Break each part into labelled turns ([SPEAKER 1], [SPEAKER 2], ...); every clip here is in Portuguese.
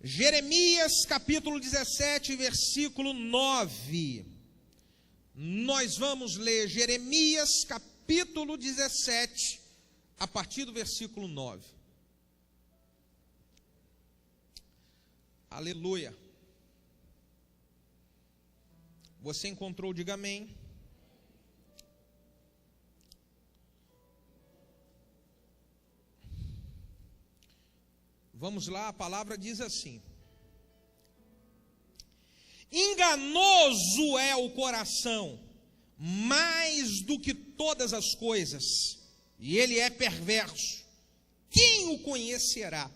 [SPEAKER 1] Jeremias capítulo 17, versículo 9. Nós vamos ler Jeremias capítulo 17, a partir do versículo 9. Aleluia. Você encontrou, diga amém. Vamos lá, a palavra diz assim: enganoso é o coração, mais do que todas as coisas, e ele é perverso. Quem o conhecerá?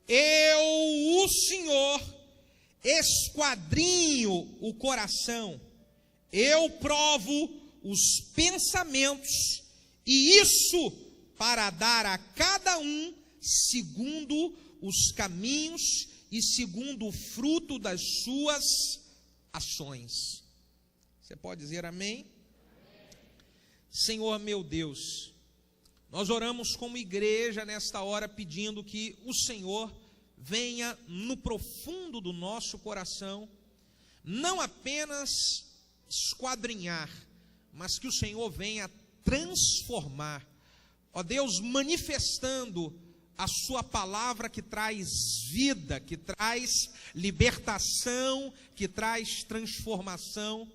[SPEAKER 1] Eu, o Senhor, esquadrinho o coração, eu provo os pensamentos, e isso para dar a cada um segundo os caminhos e segundo o fruto das suas ações. Você pode dizer amém? Senhor meu Deus, nós oramos como igreja nesta hora pedindo que o Senhor venha no profundo do nosso coração, não apenas esquadrinhar, mas que o Senhor venha transformar, ó Deus, manifestando a sua palavra que traz vida, que traz libertação, que traz transformação.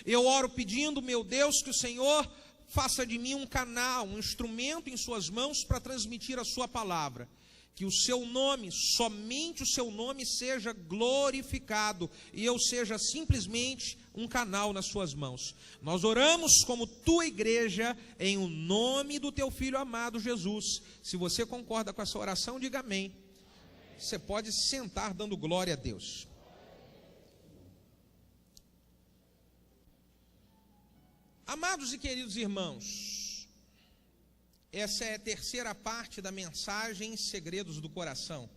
[SPEAKER 1] Eu oro pedindo, meu Deus, que o Senhor faça de mim um canal, um instrumento em suas mãos para transmitir a sua palavra. Que o seu nome, somente o seu nome seja glorificado e eu seja simplesmente um canal nas suas mãos. Nós oramos como tua igreja em o nome do teu filho amado Jesus. Se você concorda com essa oração, diga amém. Você pode se sentar dando glória a Deus. Amados e queridos irmãos, essa é a terceira parte da mensagem Segredos do Coração.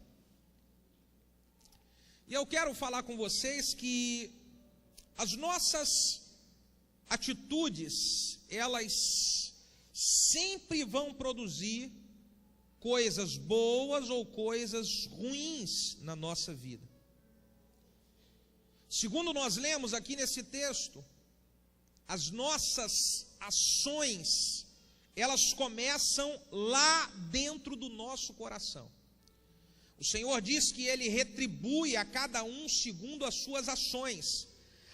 [SPEAKER 1] E eu quero falar com vocês que as nossas atitudes, elas sempre vão produzir coisas boas ou coisas ruins na nossa vida. Segundo nós lemos aqui nesse texto, as nossas ações, elas começam lá dentro do nosso coração. O Senhor diz que Ele retribui a cada um segundo as suas ações.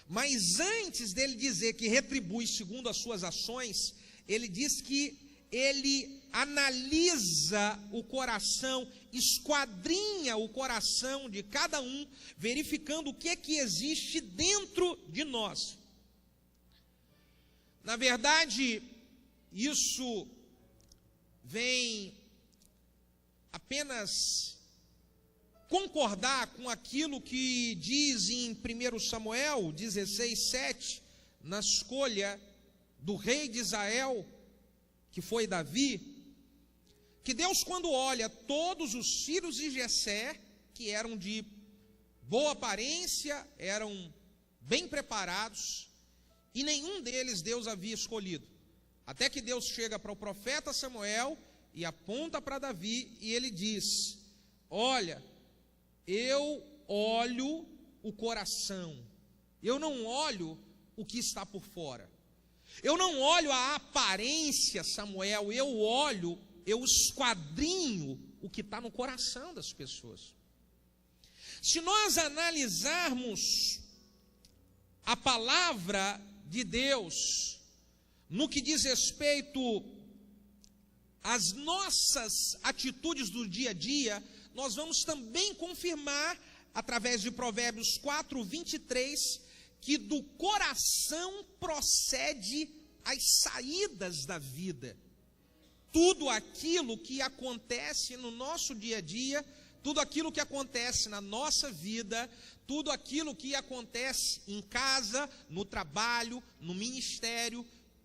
[SPEAKER 1] Mas antes dele dizer que retribui segundo as suas ações, Ele diz que Ele analisa o coração, esquadrinha o coração de cada um, verificando o que é que existe dentro de nós. Na verdade, isso vem apenas concordar com aquilo que diz em 1 Samuel 16, 7, na escolha do rei de Israel, que foi Davi, que Deus, quando olha todos os filhos de Jessé, que eram de boa aparência, eram bem preparados, e nenhum deles Deus havia escolhido. Até que Deus chega para o profeta Samuel e aponta para Davi e ele diz: olha, eu olho o coração, eu não olho o que está por fora. Eu não olho a aparência, Samuel, eu esquadrinho o que está no coração das pessoas. Se nós analisarmos a palavra de Deus, no que diz respeito às nossas atitudes do dia a dia, nós vamos também confirmar, através de Provérbios 4, 23, que do coração procede as saídas da vida. Tudo aquilo que acontece no nosso dia a dia, tudo aquilo que acontece na nossa vida, tudo aquilo que acontece em casa, no trabalho, no ministério,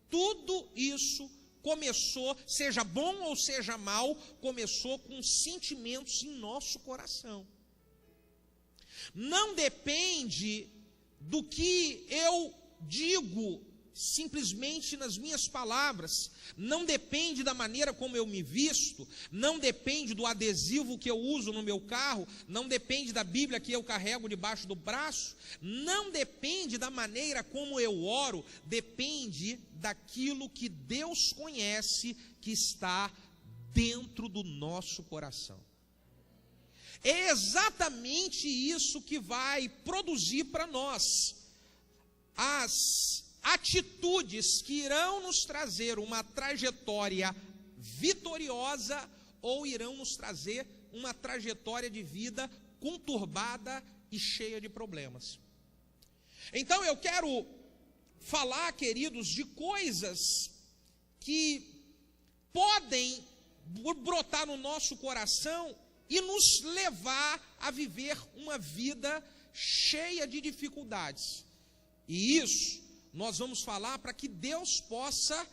[SPEAKER 1] tudo isso começou, seja bom ou seja mal, começou com sentimentos em nosso coração. Não depende do que eu digo simplesmente nas minhas palavras, não depende da maneira como eu me visto, não depende do adesivo que eu uso no meu carro, não depende da Bíblia que eu carrego debaixo do braço, não depende da maneira como eu oro, depende daquilo que Deus conhece que está dentro do nosso coração. É exatamente isso que vai produzir para nós as atitudes que irão nos trazer uma trajetória vitoriosa ou irão nos trazer uma trajetória de vida conturbada e cheia de problemas. Então eu quero falar, queridos, de coisas que podem brotar no nosso coração e nos levar a viver uma vida cheia de dificuldades. E isso nós vamos falar para que Deus possa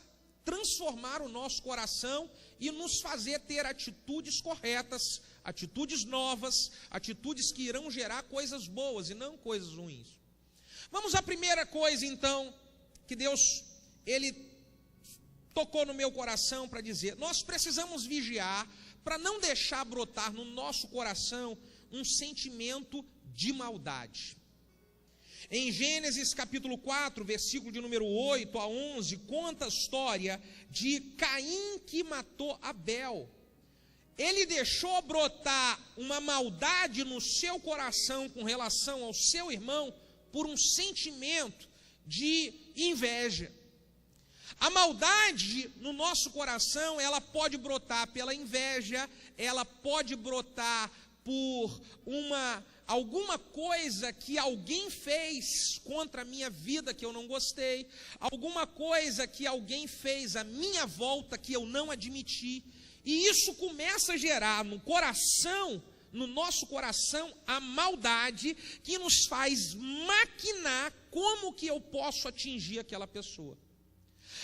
[SPEAKER 1] transformar o nosso coração e nos fazer ter atitudes corretas, atitudes novas, atitudes que irão gerar coisas boas e não coisas ruins. Vamos à primeira coisa então, que Deus, Ele tocou no meu coração para dizer: nós precisamos vigiar para não deixar brotar no nosso coração um sentimento de maldade. Em Gênesis capítulo 4, versículo de número 8 a 11, conta a história de Caim que matou Abel. Ele deixou brotar uma maldade no seu coração com relação ao seu irmão por um sentimento de inveja. A maldade no nosso coração, ela pode brotar pela inveja, ela pode brotar por alguma coisa que alguém fez contra a minha vida que eu não gostei, alguma coisa que alguém fez à minha volta que eu não admiti, e isso começa a gerar no nosso coração, a maldade que nos faz maquinar como que eu posso atingir aquela pessoa.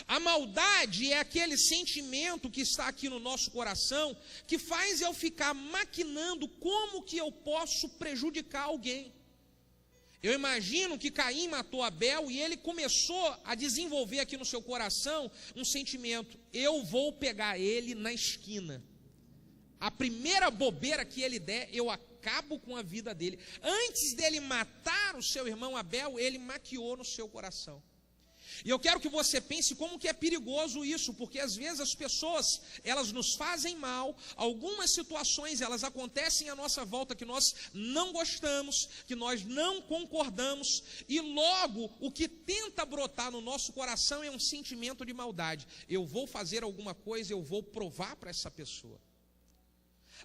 [SPEAKER 1] A maldade é aquele sentimento que está aqui no nosso coração, que faz eu ficar maquinando como que eu posso prejudicar alguém. Eu imagino que Caim matou Abel e ele começou a desenvolver aqui no seu coração um sentimento: eu vou pegar ele na esquina. A primeira bobeira que ele der, eu acabo com a vida dele. Antes dele matar o seu irmão Abel, ele maquiou no seu coração. E eu quero que você pense como que é perigoso isso, porque às vezes as pessoas, elas nos fazem mal, algumas situações, elas acontecem à nossa volta que nós não gostamos, que nós não concordamos, e logo o que tenta brotar no nosso coração é um sentimento de maldade. Eu vou fazer alguma coisa, eu vou provar para essa pessoa.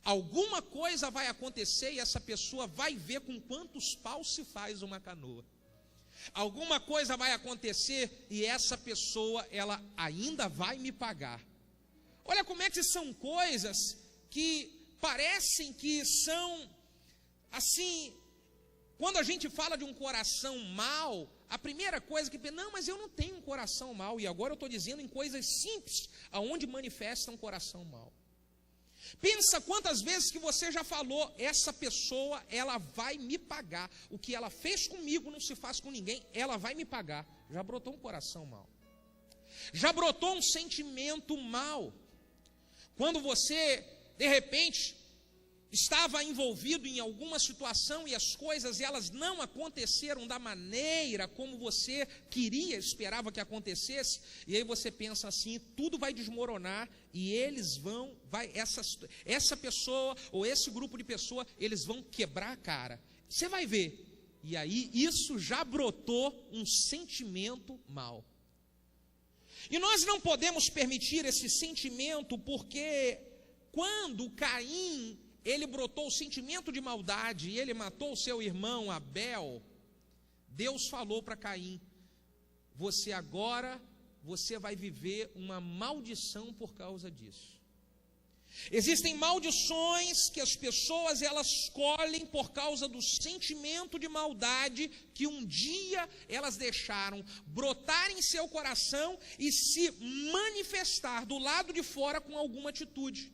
[SPEAKER 1] Alguma coisa vai acontecer e essa pessoa vai ver com quantos paus se faz uma canoa. Alguma coisa vai acontecer e essa pessoa, ela ainda vai me pagar. Olha como é que são coisas que parecem que são, assim, quando a gente fala de um coração mau, a primeira coisa que pensa: não, mas eu não tenho um coração mau. E agora eu estou dizendo em coisas simples, aonde manifesta um coração mau. Pensa quantas vezes que você já falou: essa pessoa, ela vai me pagar. O que ela fez comigo não se faz com ninguém, ela vai me pagar. Já brotou um coração mau. Já brotou um sentimento mau. Quando você, de repente, estava envolvido em alguma situação e as coisas, elas não aconteceram da maneira como você queria, esperava que acontecesse, e aí você pensa assim: tudo vai desmoronar e essa pessoa ou esse grupo de pessoas, eles vão quebrar a cara. Você vai ver. E aí isso já brotou um sentimento mau. E nós não podemos permitir esse sentimento, porque quando Caim, ele brotou o sentimento de maldade e ele matou o seu irmão Abel, Deus falou para Caim: você vai viver uma maldição por causa disso. Existem maldições que as pessoas, elas colhem por causa do sentimento de maldade que um dia elas deixaram brotar em seu coração e se manifestar do lado de fora com alguma atitude.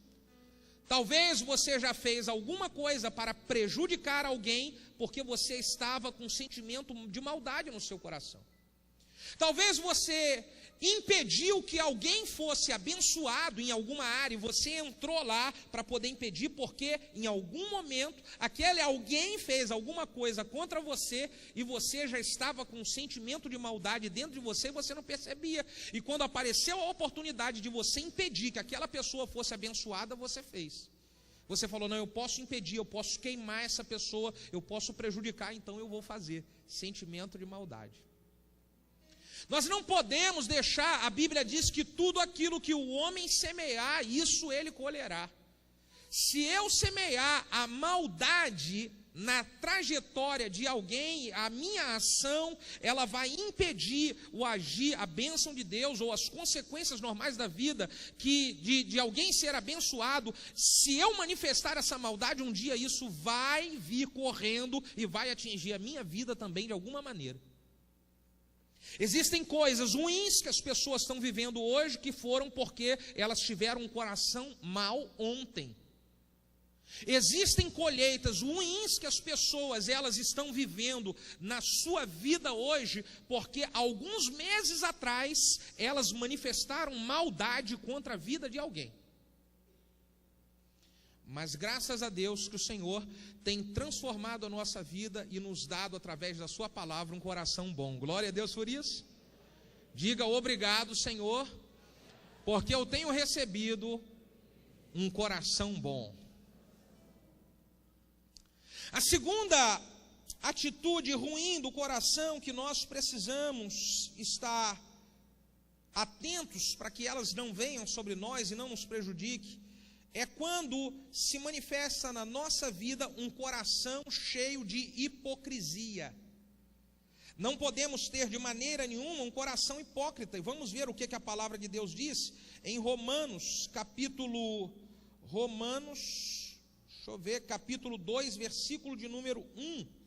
[SPEAKER 1] Talvez você já fez alguma coisa para prejudicar alguém, porque você estava com um sentimento de maldade no seu coração. Talvez você impediu que alguém fosse abençoado em alguma área, e você entrou lá para poder impedir, porque em algum momento aquele alguém fez alguma coisa contra você, e você já estava com um sentimento de maldade dentro de você, e você não percebia, e quando apareceu a oportunidade de você impedir que aquela pessoa fosse abençoada, você fez. Você falou, não, eu posso impedir, eu posso queimar essa pessoa, eu posso prejudicar, então eu vou fazer. Sentimento de maldade. Nós não podemos deixar, a Bíblia diz que tudo aquilo que o homem semear, isso ele colherá. Se eu semear a maldade na trajetória de alguém, a minha ação, ela vai impedir o agir, a bênção de Deus, ou as consequências normais da vida, de alguém ser abençoado. Se eu manifestar essa maldade, um dia isso vai vir correndo e vai atingir a minha vida também de alguma maneira. Existem coisas ruins que as pessoas estão vivendo hoje, que foram porque elas tiveram um coração mau ontem. Existem colheitas ruins que as pessoas elas estão vivendo na sua vida hoje, porque alguns meses atrás elas manifestaram maldade contra a vida de alguém. Mas graças a Deus que o Senhor tem transformado a nossa vida e nos dado através da sua palavra um coração bom. Glória a Deus por isso. Diga obrigado, Senhor, porque eu tenho recebido um coração bom. A segunda atitude ruim do coração que nós precisamos estar atentos para que elas não venham sobre nós e não nos prejudiquem, é quando se manifesta na nossa vida um coração cheio de hipocrisia. Não podemos ter de maneira nenhuma um coração hipócrita. E vamos ver o que a palavra de Deus diz em Romanos, capítulo 2, versículo de número 1.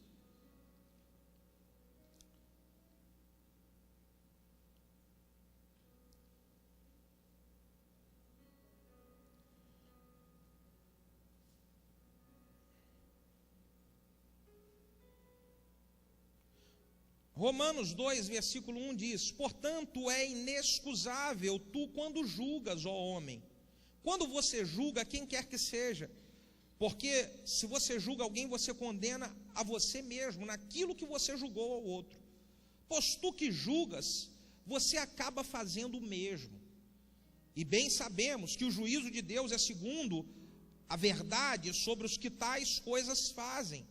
[SPEAKER 1] Romanos 2, versículo 1 diz: portanto é inexcusável tu quando julgas, ó homem, quando você julga quem quer que seja, porque se você julga alguém, você condena a você mesmo, naquilo que você julgou ao outro. Pois tu que julgas, você acaba fazendo o mesmo. E bem sabemos que o juízo de Deus é segundo a verdade sobre os que tais coisas fazem.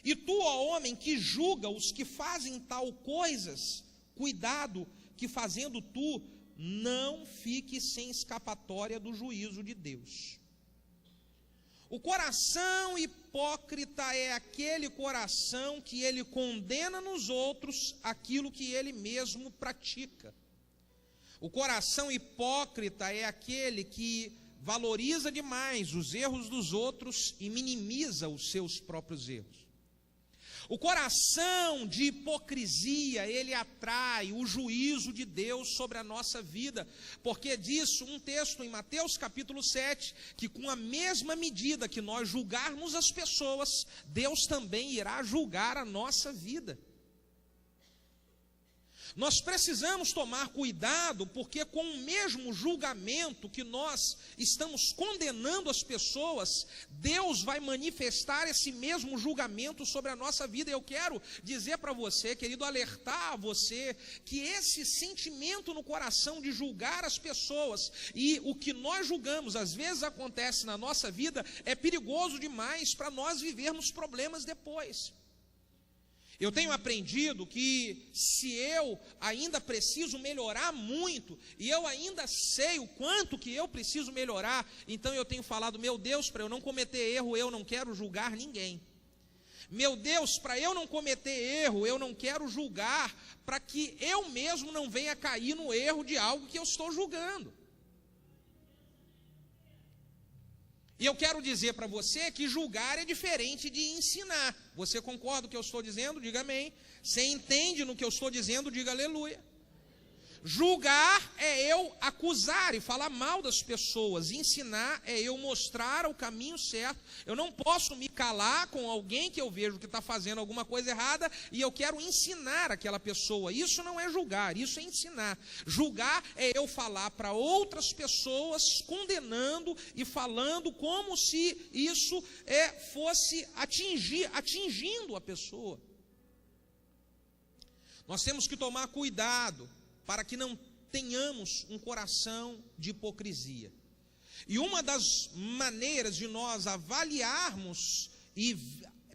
[SPEAKER 1] E tu, ó homem, que julga os que fazem tal coisas, cuidado que fazendo tu, não fique sem escapatória do juízo de Deus. O coração hipócrita é aquele coração que ele condena nos outros aquilo que ele mesmo pratica. O coração hipócrita é aquele que valoriza demais os erros dos outros e minimiza os seus próprios erros. O coração de hipocrisia, ele atrai o juízo de Deus sobre a nossa vida, porque diz um texto em Mateus capítulo 7, que com a mesma medida que nós julgarmos as pessoas, Deus também irá julgar a nossa vida. Nós precisamos tomar cuidado, porque com o mesmo julgamento que nós estamos condenando as pessoas, Deus vai manifestar esse mesmo julgamento sobre a nossa vida. Eu quero dizer para você, querido, alertar a você, que esse sentimento no coração de julgar as pessoas, e o que nós julgamos às vezes acontece na nossa vida, é perigoso demais para nós vivermos problemas depois. Eu tenho aprendido que se eu ainda preciso melhorar muito, e eu ainda sei o quanto que eu preciso melhorar, então eu tenho falado, meu Deus, para eu não cometer erro, eu não quero julgar ninguém. Meu Deus, para eu não cometer erro, eu não quero julgar, para que eu mesmo não venha cair no erro de algo que eu estou julgando. E eu quero dizer para você que julgar é diferente de ensinar. Você concorda com o que eu estou dizendo? Diga amém. Você entende no que eu estou dizendo? Diga aleluia. Julgar é eu acusar e falar mal das pessoas. Ensinar é eu mostrar o caminho certo. Eu não posso me calar com alguém que eu vejo que está fazendo alguma coisa errada e eu quero ensinar aquela pessoa. Isso não é julgar, isso é ensinar. Julgar é eu falar para outras pessoas, condenando e falando como se isso fosse atingindo a pessoa. Nós temos que tomar cuidado para que não tenhamos um coração de hipocrisia. E uma das maneiras de nós avaliarmos, e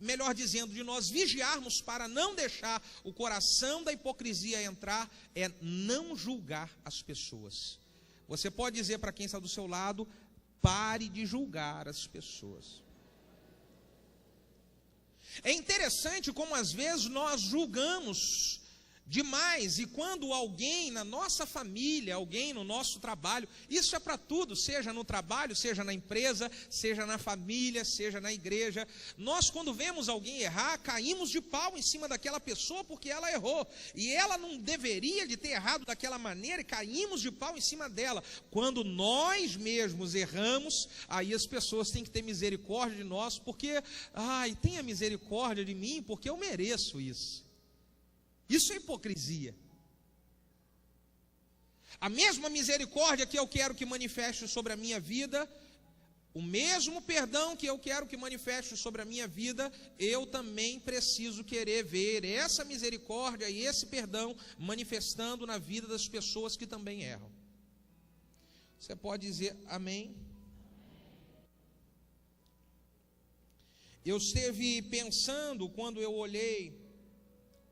[SPEAKER 1] melhor dizendo, de nós vigiarmos para não deixar o coração da hipocrisia entrar, é não julgar as pessoas. Você pode dizer para quem está do seu lado: pare de julgar as pessoas. É interessante como às vezes nós julgamos demais, e quando alguém na nossa família, alguém no nosso trabalho, isso é para tudo, seja no trabalho, seja na empresa, seja na família, seja na igreja, nós quando vemos alguém errar, caímos de pau em cima daquela pessoa porque ela errou, e ela não deveria de ter errado daquela maneira, e caímos de pau em cima dela. Quando nós mesmos erramos, aí as pessoas têm que ter misericórdia de nós, porque, tenha misericórdia de mim, porque eu mereço isso. Isso é hipocrisia. A mesma misericórdia que eu quero que manifeste sobre a minha vida, o mesmo perdão que eu quero que manifeste sobre a minha vida, eu também preciso querer ver essa misericórdia e esse perdão manifestando na vida das pessoas que também erram. Você pode dizer amém? Eu esteve pensando, quando eu olhei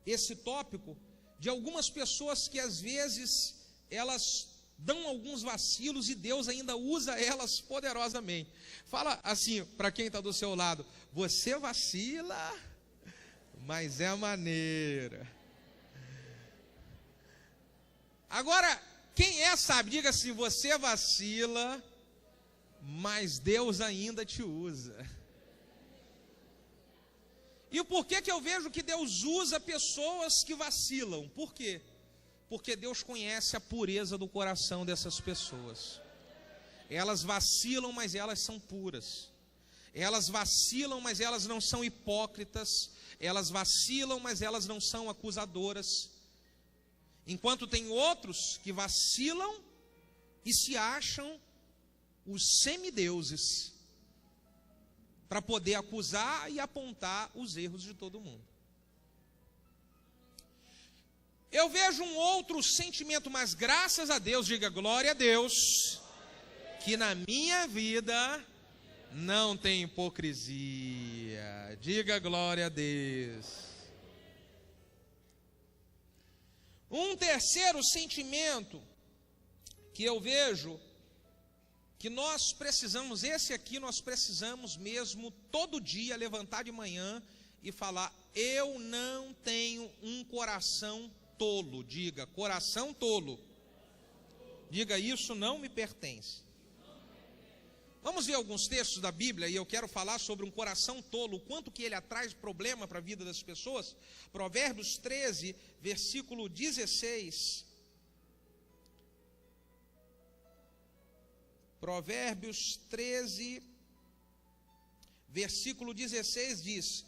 [SPEAKER 1] esse tópico, de algumas pessoas que às vezes elas dão alguns vacilos e Deus ainda usa elas poderosamente. Fala assim para quem está do seu lado: você vacila, mas é maneira. Agora, quem sabe, diga assim: você vacila, mas Deus ainda te usa. E o porquê que eu vejo que Deus usa pessoas que vacilam? Por quê? Porque Deus conhece a pureza do coração dessas pessoas. Elas vacilam, mas elas são puras. Elas vacilam, mas elas não são hipócritas. Elas vacilam, mas elas não são acusadoras. Enquanto tem outros que vacilam e se acham os semideuses, para poder acusar e apontar os erros de todo mundo. Eu vejo um outro sentimento, mas graças a Deus, diga glória a Deus, que na minha vida não tem hipocrisia. Diga glória a Deus. Um terceiro sentimento que eu vejo, que nós precisamos, esse aqui nós precisamos mesmo todo dia levantar de manhã e falar: eu não tenho um coração tolo. Diga, coração tolo. Diga, isso não me pertence. Vamos ver alguns textos da Bíblia e eu quero falar sobre um coração tolo, o quanto que ele traz problema para a vida das pessoas. Provérbios 13, versículo 16. Provérbios 13, versículo 16 diz: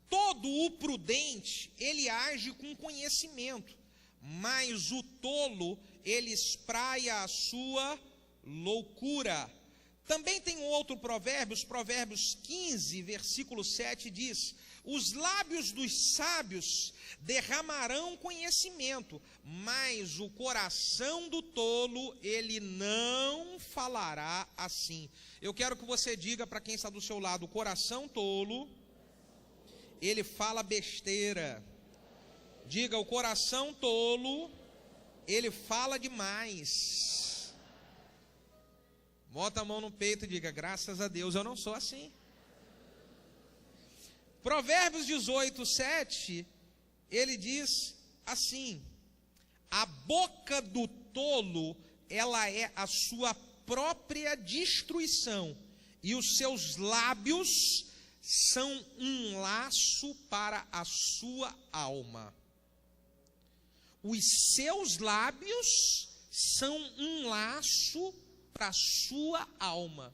[SPEAKER 1] todo o prudente, ele age com conhecimento, mas o tolo, ele espraia a sua loucura. Também tem um outro Provérbios 15, versículo 7 diz: os lábios dos sábios derramarão conhecimento, mas o coração do tolo, ele não falará assim. Eu quero que você diga para quem está do seu lado: o coração tolo, ele fala besteira. Diga, o coração tolo, ele fala demais. Bota a mão no peito e diga: graças a Deus eu não sou assim. Provérbios 18, 7, ele diz assim: a boca do tolo, ela é a sua própria destruição, e os seus lábios são um laço para a sua alma. os seus lábios são um laço para a sua alma.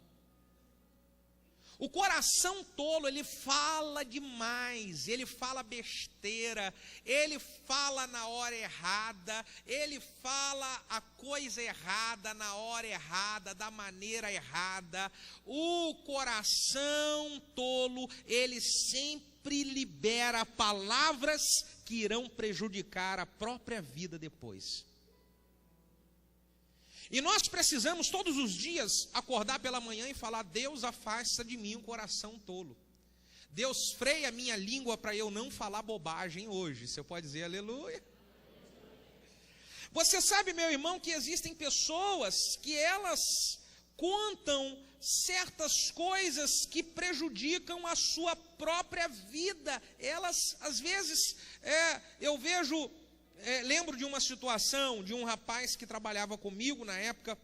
[SPEAKER 1] O coração tolo, ele fala demais, ele fala besteira, ele fala na hora errada, ele fala a coisa errada na hora errada, da maneira errada. O coração tolo, ele sempre libera palavras que irão prejudicar a própria vida depois. E nós precisamos todos os dias acordar pela manhã e falar: Deus, afasta de mim um coração tolo. Deus, freia a minha língua para eu não falar bobagem hoje. Você pode dizer aleluia? Você sabe, meu irmão, que existem pessoas que elas contam certas coisas que prejudicam a sua própria vida. Elas, às vezes, eu vejo... lembro de uma situação de um rapaz que trabalhava comigo na época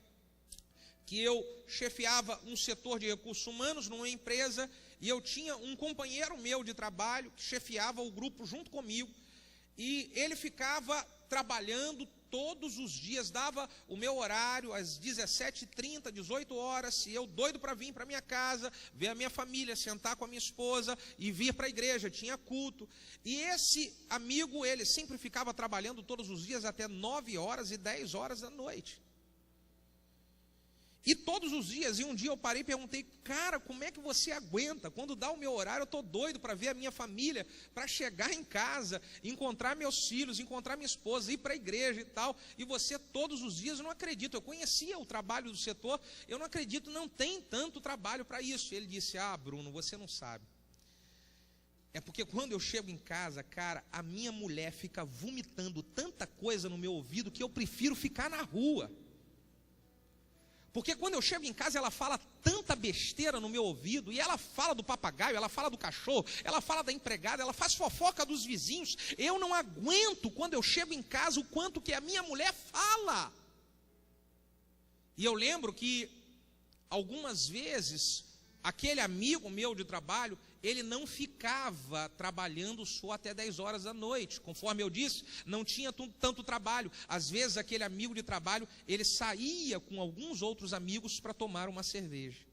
[SPEAKER 1] que eu chefiava um setor de recursos humanos numa empresa, e eu tinha um companheiro meu de trabalho que chefiava o grupo junto comigo, e ele ficava trabalhando todos os dias, dava o meu horário às 17h30, 18 horas, e eu doido para vir para minha casa, ver a minha família, sentar com a minha esposa e vir para a igreja, tinha culto. E esse amigo, ele sempre ficava trabalhando todos os dias até 9 horas e 10 horas da noite. E todos os dias, e um dia eu parei e perguntei: cara, como é que você aguenta? Quando dá o meu horário, eu estou doido para ver a minha família, para chegar em casa, encontrar meus filhos, encontrar minha esposa, ir para a igreja e tal. E você todos os dias, eu não acredito. Eu conhecia o trabalho do setor, eu não acredito, não tem tanto trabalho para isso. Ele disse: ah, Bruno, você não sabe. É porque quando eu chego em casa, cara, a minha mulher fica vomitando tanta coisa no meu ouvido que eu prefiro ficar na rua. Porque quando eu chego em casa, ela fala tanta besteira no meu ouvido, e ela fala do papagaio, ela fala do cachorro, ela fala da empregada, ela faz fofoca dos vizinhos. Eu não aguento, quando eu chego em casa, o quanto que a minha mulher fala. E eu lembro que algumas vezes, aquele amigo meu de trabalho, ele não ficava trabalhando só até 10 horas da noite. Conforme eu disse, não tinha tanto trabalho. Às vezes aquele amigo de trabalho, ele saía com alguns outros amigos para tomar uma cerveja.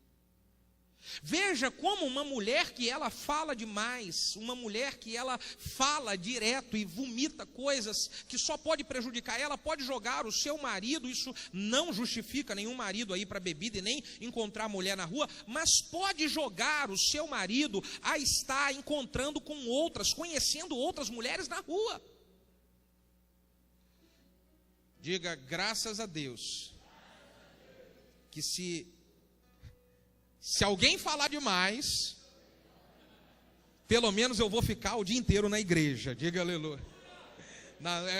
[SPEAKER 1] Veja como uma mulher que ela fala demais, uma mulher que ela fala direto e vomita coisas que só pode prejudicar ela, pode jogar o seu marido. Isso não justifica nenhum marido aí para bebida e nem encontrar mulher na rua, mas pode jogar o seu marido a estar encontrando com outras, conhecendo outras mulheres na rua. Diga graças a Deus que se alguém falar demais, pelo menos eu vou ficar o dia inteiro na igreja. Diga aleluia.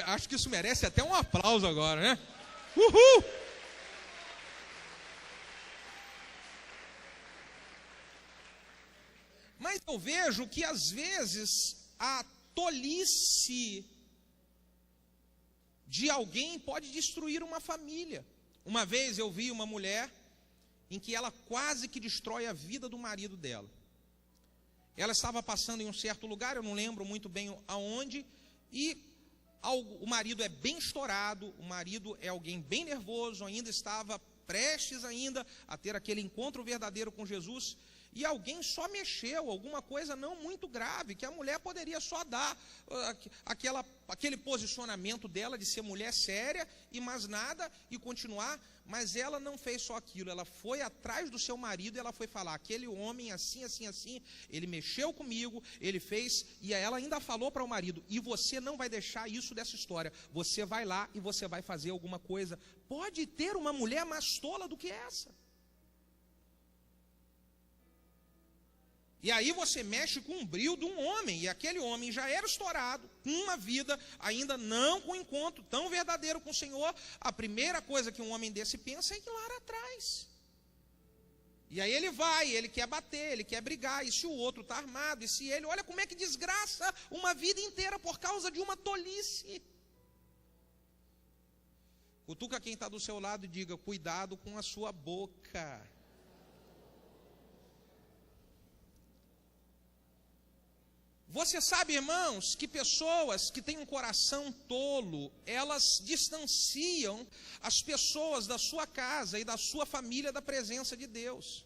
[SPEAKER 1] Acho que isso merece até um aplauso agora, né? Uhul! Mas eu vejo que às vezes a tolice de alguém pode destruir uma família. Uma vez eu vi uma mulher em que ela quase que destrói a vida do marido dela. Ela estava passando em um certo lugar, eu não lembro muito bem aonde, e o marido é bem estourado, o marido é alguém bem nervoso, ainda estava prestes ainda a ter aquele encontro verdadeiro com Jesus, e alguém só mexeu, alguma coisa não muito grave, que a mulher poderia só dar aquele posicionamento dela de ser mulher séria e mais nada, e continuar. Mas ela não fez só aquilo, ela foi atrás do seu marido e ela foi falar: aquele homem assim, assim, assim, ele mexeu comigo, ele fez, e ela ainda falou para o marido: e você não vai deixar isso dessa história, você vai lá e você vai fazer alguma coisa. Pode ter uma mulher mais tola do que essa. E aí você mexe com o brio de um homem, e aquele homem já era estourado, com uma vida ainda não com um encontro tão verdadeiro com o Senhor. A primeira coisa que um homem desse pensa é ir lá atrás. E aí ele quer bater, ele quer brigar, e se o outro está armado, e se ele, olha como é que desgraça uma vida inteira por causa de uma tolice. Cutuca quem está do seu lado e diga: cuidado com a sua boca. Você sabe, irmãos, que pessoas que têm um coração tolo, elas distanciam as pessoas da sua casa e da sua família da presença de Deus.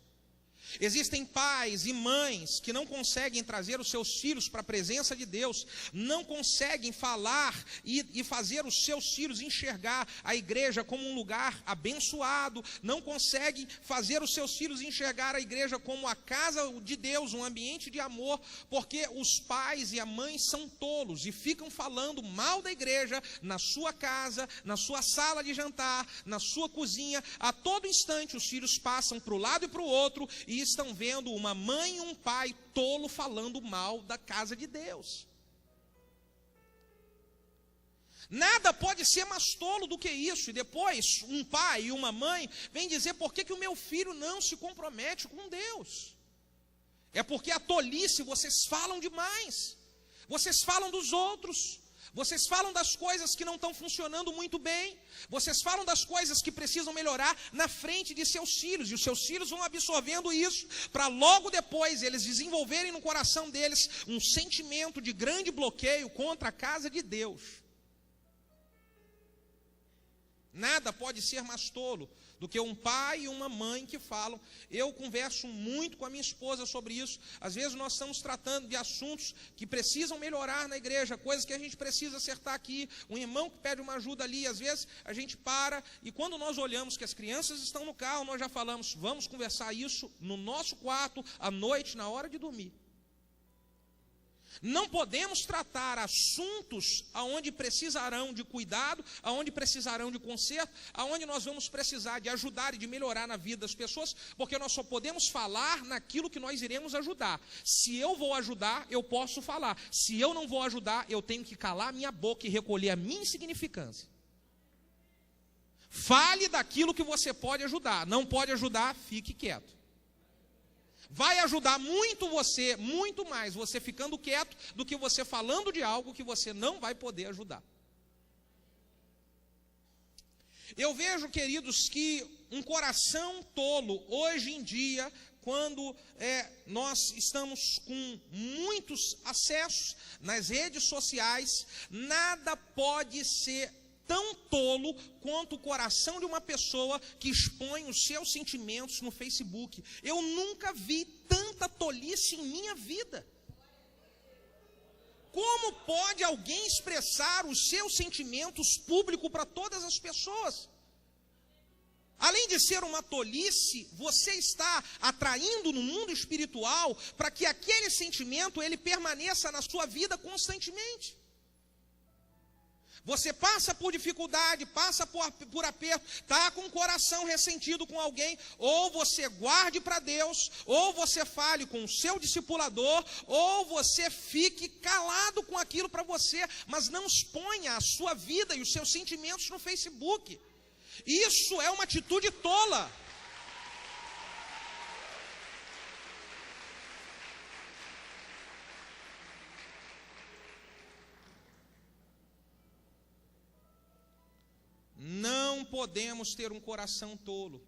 [SPEAKER 1] Existem pais e mães que não conseguem trazer os seus filhos para a presença de Deus, não conseguem falar e fazer os seus filhos enxergar a igreja como um lugar abençoado, não conseguem fazer os seus filhos enxergar a igreja como a casa de Deus, um ambiente de amor, porque os pais e a mãe são tolos e ficam falando mal da igreja na sua casa, na sua sala de jantar, na sua cozinha. A todo instante os filhos passam para o lado e para o outro e estão vendo uma mãe e um pai tolo falando mal da casa de Deus. Nada pode ser mais tolo do que isso. E depois um pai e uma mãe vêm dizer: por que o meu filho não se compromete com Deus? É porque a tolice, vocês falam demais, vocês falam dos outros, vocês falam das coisas que não estão funcionando muito bem, vocês falam das coisas que precisam melhorar na frente de seus filhos, e os seus filhos vão absorvendo isso, para logo depois eles desenvolverem no coração deles um sentimento de grande bloqueio contra a casa de Deus. Nada pode ser mais tolo do que um pai e uma mãe que falam. Eu converso muito com a minha esposa sobre isso. Às vezes nós estamos tratando de assuntos que precisam melhorar na igreja, coisas que a gente precisa acertar aqui, um irmão que pede uma ajuda ali, às vezes a gente para, e quando nós olhamos que as crianças estão no carro, nós já falamos: vamos conversar isso no nosso quarto, à noite, na hora de dormir. Não podemos tratar assuntos aonde precisarão de cuidado, aonde precisarão de conserto, aonde nós vamos precisar de ajudar e de melhorar na vida das pessoas, porque nós só podemos falar naquilo que nós iremos ajudar. Se eu vou ajudar, eu posso falar. Se eu não vou ajudar, eu tenho que calar a minha boca e recolher a minha insignificância. Fale daquilo que você pode ajudar. Não pode ajudar, fique quieto. Vai ajudar muito você, muito mais você ficando quieto do que você falando de algo que você não vai poder ajudar. Eu vejo, queridos, que um coração tolo, hoje em dia, quando nós estamos com muitos acessos nas redes sociais, nada pode ser tão tolo quanto o coração de uma pessoa que expõe os seus sentimentos no Facebook. Eu nunca vi tanta tolice em minha vida. Como pode alguém expressar os seus sentimentos público para todas as pessoas? Além de ser uma tolice, você está atraindo no mundo espiritual para que aquele sentimento ele permaneça na sua vida constantemente. Você passa por dificuldade, passa por aperto, está com o coração ressentido com alguém, ou você guarde para Deus, ou você fale com o seu discipulador, ou você fique calado com aquilo para você, mas não exponha a sua vida e os seus sentimentos no Facebook. Isso é uma atitude tola. Não podemos ter um coração tolo.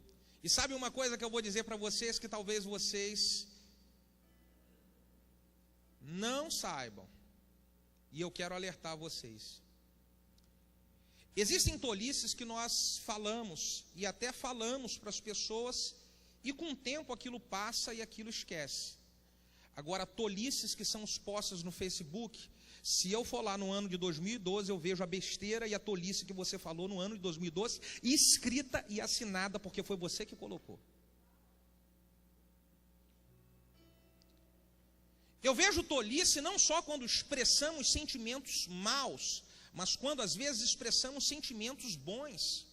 [SPEAKER 1] E sabe uma coisa que eu vou dizer para vocês, que talvez vocês não saibam, e eu quero alertar vocês. Existem tolices que nós falamos, e até falamos para as pessoas, e com o tempo aquilo passa e aquilo esquece. Agora, tolices que são expostas no Facebook, se eu for lá no ano de 2012, eu vejo a besteira e a tolice que você falou no ano de 2012, escrita e assinada, porque foi você que colocou. Eu vejo tolice não só quando expressamos sentimentos maus, mas quando às vezes expressamos sentimentos bons.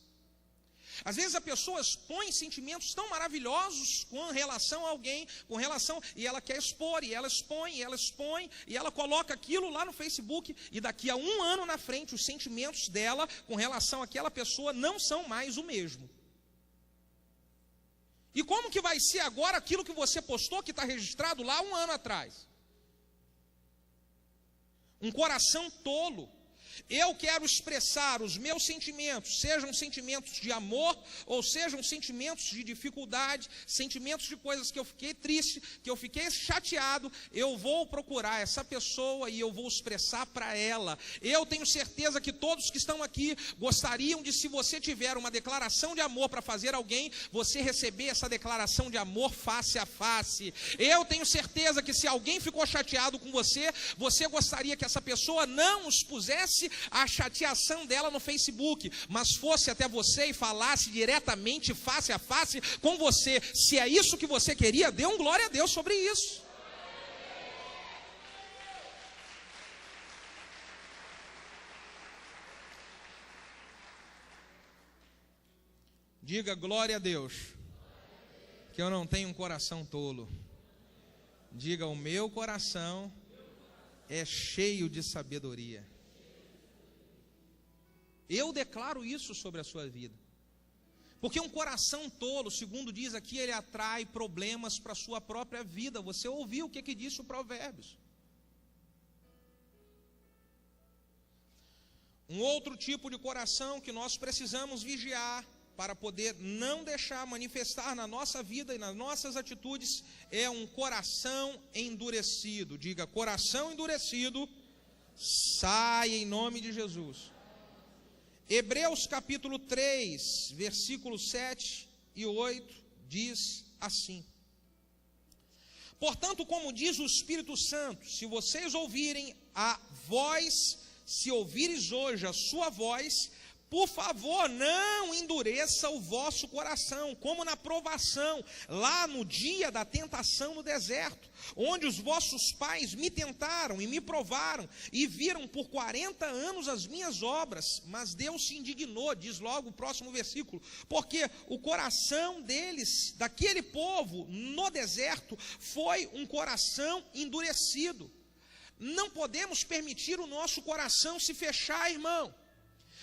[SPEAKER 1] Às vezes a pessoa expõe sentimentos tão maravilhosos com relação a alguém, e ela quer expor, e ela expõe, e ela coloca aquilo lá no Facebook, e daqui a um ano na frente, os sentimentos dela com relação àquela pessoa não são mais o mesmo. E como que vai ser agora aquilo que você postou, que está registrado lá um ano atrás? Um coração tolo. Eu quero expressar os meus sentimentos, sejam sentimentos de amor ou sejam sentimentos de dificuldade, sentimentos de coisas que eu fiquei triste, que eu fiquei chateado, eu vou procurar essa pessoa e eu vou expressar para ela. Eu tenho certeza que todos que estão aqui gostariam de, se você tiver uma declaração de amor para fazer alguém, você receber essa declaração de amor face a face. Eu tenho certeza que se alguém ficou chateado com você, você gostaria que essa pessoa não expusesse a chateação dela no Facebook, mas fosse até você e falasse diretamente, face a face com você. Se é isso que você queria, dê um glória a Deus sobre isso. Diga glória a Deus, que eu não tenho um coração tolo. Diga, o meu coração é cheio de sabedoria. Eu declaro isso sobre a sua vida. Porque um coração tolo, segundo diz aqui, ele atrai problemas para a sua própria vida. Você ouviu o que disse o Provérbios? Um outro tipo de coração que nós precisamos vigiar para poder não deixar manifestar na nossa vida e nas nossas atitudes é um coração endurecido. Diga, coração endurecido, sai em nome de Jesus. Hebreus capítulo 3, versículos 7 e 8, diz assim: portanto, como diz o Espírito Santo, se vocês ouvirem a voz, se ouvires hoje a sua voz, por favor, não endureça o vosso coração, como na provação, lá no dia da tentação no deserto, onde os vossos pais me tentaram e me provaram, e viram por 40 anos as minhas obras, mas Deus se indignou, diz logo o próximo versículo, porque o coração deles, daquele povo, no deserto, foi um coração endurecido. Não podemos permitir o nosso coração se fechar, irmão.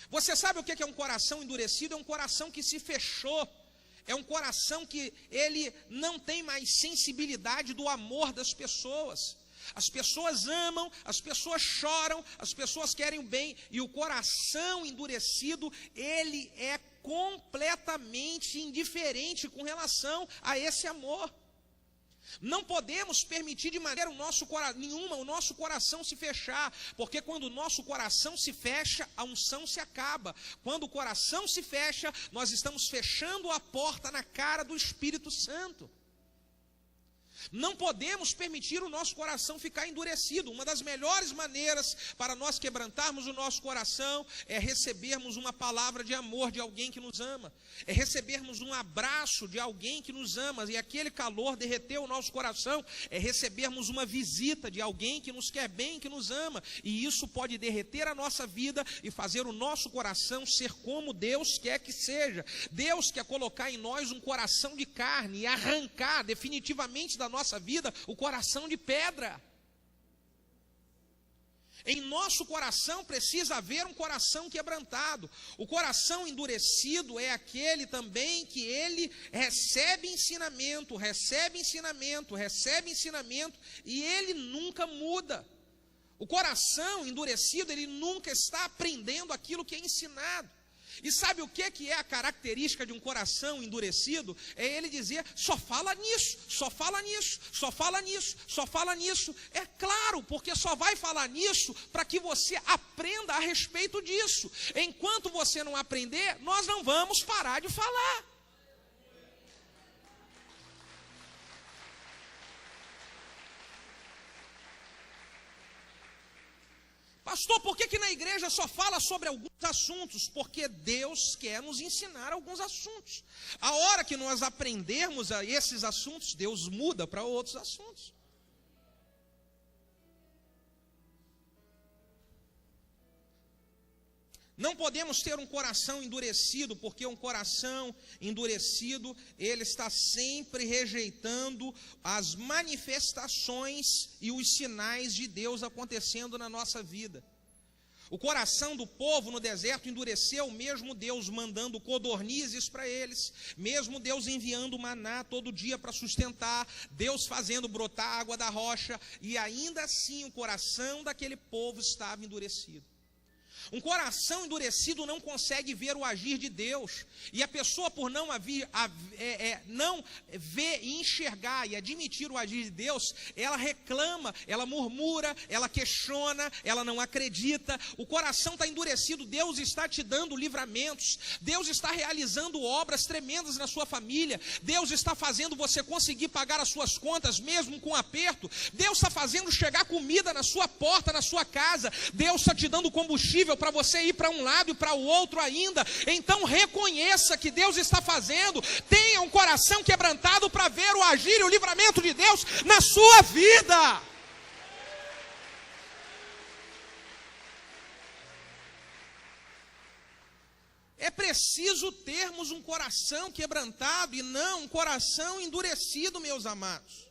[SPEAKER 1] Você sabe o que é um coração endurecido? É um coração que se fechou. É um coração que ele não tem mais sensibilidade do amor das pessoas. As pessoas amam, as pessoas choram, as pessoas querem o bem. E o coração endurecido, ele é completamente indiferente com relação a esse amor. Não podemos permitir de maneira nenhuma o nosso coração se fechar, porque quando o nosso coração se fecha, a unção se acaba. Quando o coração se fecha, nós estamos fechando a porta na cara do Espírito Santo. Não podemos permitir o nosso coração ficar endurecido. Uma das melhores maneiras para nós quebrantarmos o nosso coração é recebermos uma palavra de amor de alguém que nos ama, é recebermos um abraço de alguém que nos ama, e aquele calor derreteu o nosso coração, é recebermos uma visita de alguém que nos quer bem, que nos ama, e isso pode derreter a nossa vida e fazer o nosso coração ser como Deus quer que seja. Deus quer colocar em nós um coração de carne e arrancar definitivamente da nossa vida o coração de pedra. Em nosso coração precisa haver um coração quebrantado. O coração endurecido é aquele também que ele recebe ensinamento e ele nunca muda. O coração endurecido, ele nunca está aprendendo aquilo que é ensinado. E sabe o que é a característica de um coração endurecido? É ele dizer, só fala nisso, só fala nisso, só fala nisso, só fala nisso. É claro, porque só vai falar nisso para que você aprenda a respeito disso. Enquanto você não aprender, nós não vamos parar de falar. Pastor, por que na igreja só fala sobre alguns assuntos? Porque Deus quer nos ensinar alguns assuntos. A hora que nós aprendermos a esses assuntos, Deus muda para outros assuntos. Não podemos ter um coração endurecido, porque um coração endurecido, ele está sempre rejeitando as manifestações e os sinais de Deus acontecendo na nossa vida. O coração do povo no deserto endureceu, mesmo Deus mandando codornizes para eles, mesmo Deus enviando maná todo dia para sustentar, Deus fazendo brotar água da rocha, e ainda assim o coração daquele povo estava endurecido. Um coração endurecido não consegue ver o agir de Deus. E a pessoa, por não ver e enxergar e admitir o agir de Deus, ela reclama, ela murmura, ela questiona, ela não acredita. O coração está endurecido. Deus está te dando livramentos. Deus está realizando obras tremendas na sua família. Deus está fazendo você conseguir pagar as suas contas mesmo com aperto. Deus está fazendo chegar comida na sua porta, na sua casa. Deus está te dando combustível para você ir para um lado e para o outro ainda. Então reconheça que Deus está fazendo. Tenha um coração quebrantado para ver o agir e o livramento de Deus na sua vida. É preciso termos um coração quebrantado e não um coração endurecido, meus amados.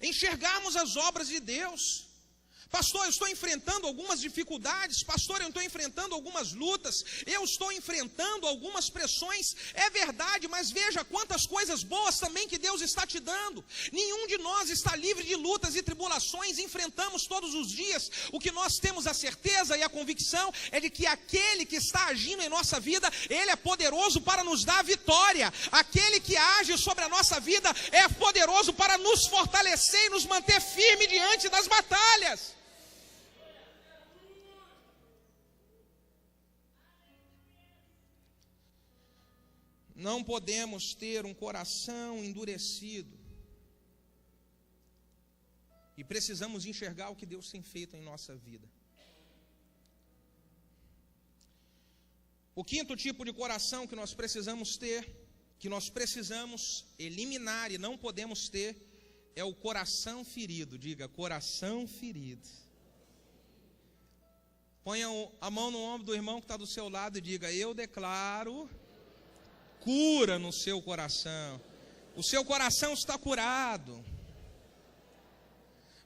[SPEAKER 1] Enxergarmos as obras de Deus. Pastor, eu estou enfrentando algumas dificuldades. Pastor, eu estou enfrentando algumas lutas. Eu estou enfrentando algumas pressões. É verdade, mas veja quantas coisas boas também que Deus está te dando. Nenhum de nós está livre de lutas e tribulações. Enfrentamos todos os dias. O que nós temos a certeza e a convicção é de que aquele que está agindo em nossa vida, Ele é poderoso para nos dar a vitória. Aquele que age sobre a nossa vida é poderoso para nos fortalecer e nos manter firme diante das batalhas. Não podemos ter um coração endurecido. E precisamos enxergar o que Deus tem feito em nossa vida. O quinto tipo de coração que nós precisamos ter, que nós precisamos eliminar e não podemos ter, é o coração ferido. Diga, coração ferido. Ponha a mão no ombro do irmão que está do seu lado e diga, eu declaro cura no seu coração. O seu coração está curado.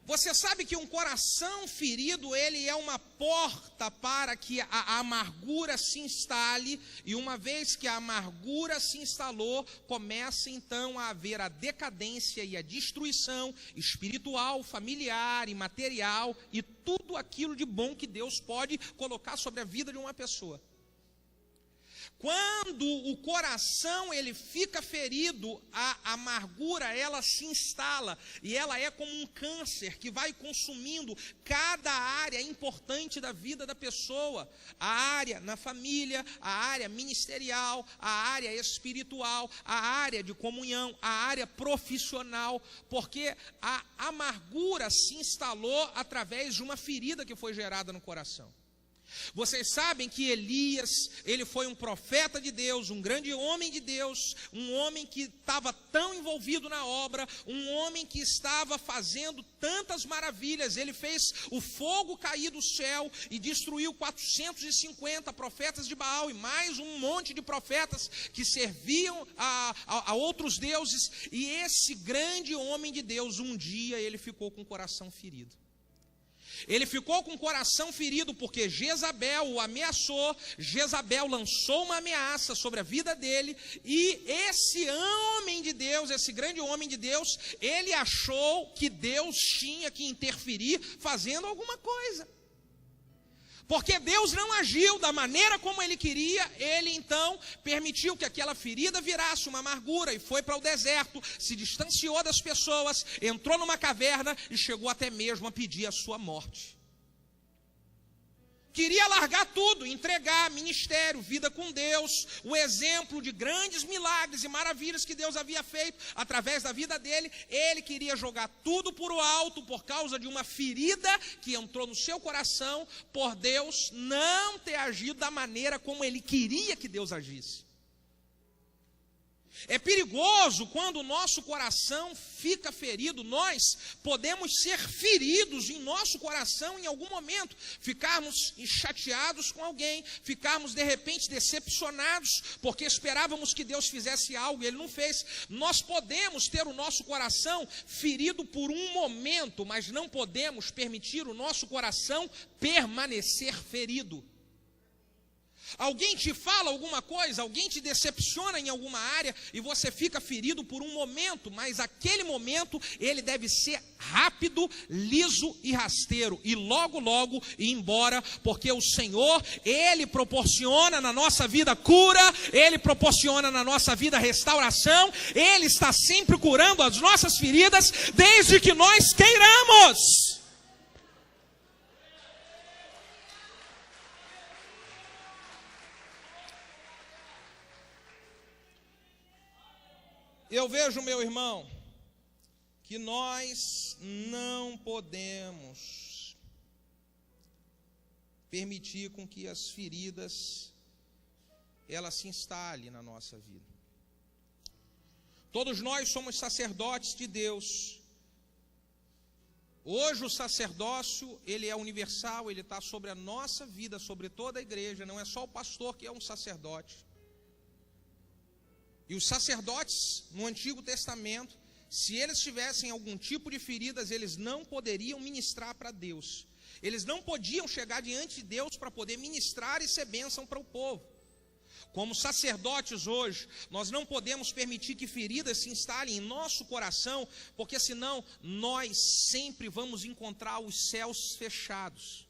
[SPEAKER 1] Você sabe que um coração ferido, ele é uma porta para que a amargura se instale, e uma vez que a amargura se instalou, começa então a haver a decadência e a destruição espiritual, familiar e material, e tudo aquilo de bom que Deus pode colocar sobre a vida de uma pessoa. Quando o coração ele fica ferido, a amargura ela se instala e ela é como um câncer que vai consumindo cada área importante da vida da pessoa. A área na família, a área ministerial, a área espiritual, a área de comunhão, a área profissional, porque a amargura se instalou através de uma ferida que foi gerada no coração. Vocês sabem que Elias, ele foi um profeta de Deus, um grande homem de Deus, um homem que estava tão envolvido na obra, um homem que estava fazendo tantas maravilhas. Ele fez o fogo cair do céu e destruiu 450 profetas de Baal e mais um monte de profetas que serviam a outros deuses. E esse grande homem de Deus, um dia ele ficou com o coração ferido. Ele ficou com o coração ferido porque Jezabel o ameaçou, Jezabel lançou uma ameaça sobre a vida dele, e esse homem de Deus, esse grande homem de Deus, ele achou que Deus tinha que interferir fazendo alguma coisa. Porque Deus não agiu da maneira como Ele queria, Ele então permitiu que aquela ferida virasse uma amargura e foi para o deserto, se distanciou das pessoas, entrou numa caverna e chegou até mesmo a pedir a sua morte. Queria largar tudo, entregar ministério, vida com Deus, o exemplo de grandes milagres e maravilhas que Deus havia feito através da vida dele. Ele queria jogar tudo por o alto por causa de uma ferida que entrou no seu coração por Deus não ter agido da maneira como ele queria que Deus agisse. É perigoso quando o nosso coração fica ferido. Nós podemos ser feridos em nosso coração em algum momento, ficarmos chateados com alguém, ficarmos de repente decepcionados, porque esperávamos que Deus fizesse algo e Ele não fez. Nós podemos ter o nosso coração ferido por um momento, mas não podemos permitir o nosso coração permanecer ferido. Alguém te fala alguma coisa, alguém te decepciona em alguma área e você fica ferido por um momento, mas aquele momento ele deve ser rápido, liso e rasteiro e logo ir embora, porque o Senhor, Ele proporciona na nossa vida cura, Ele proporciona na nossa vida restauração, Ele está sempre curando as nossas feridas, desde que nós queiramos. Eu vejo, meu irmão, que nós não podemos permitir com que as feridas elas se instalem na nossa vida. Todos nós somos sacerdotes de Deus. Hoje o sacerdócio, ele é universal, ele está sobre a nossa vida, sobre toda a igreja, não é só o pastor que é um sacerdote. E os sacerdotes no Antigo Testamento, se eles tivessem algum tipo de feridas, eles não poderiam ministrar para Deus. Eles não podiam chegar diante de Deus para poder ministrar e ser bênção para o povo. Como sacerdotes hoje, nós não podemos permitir que feridas se instalem em nosso coração, porque senão nós sempre vamos encontrar os céus fechados.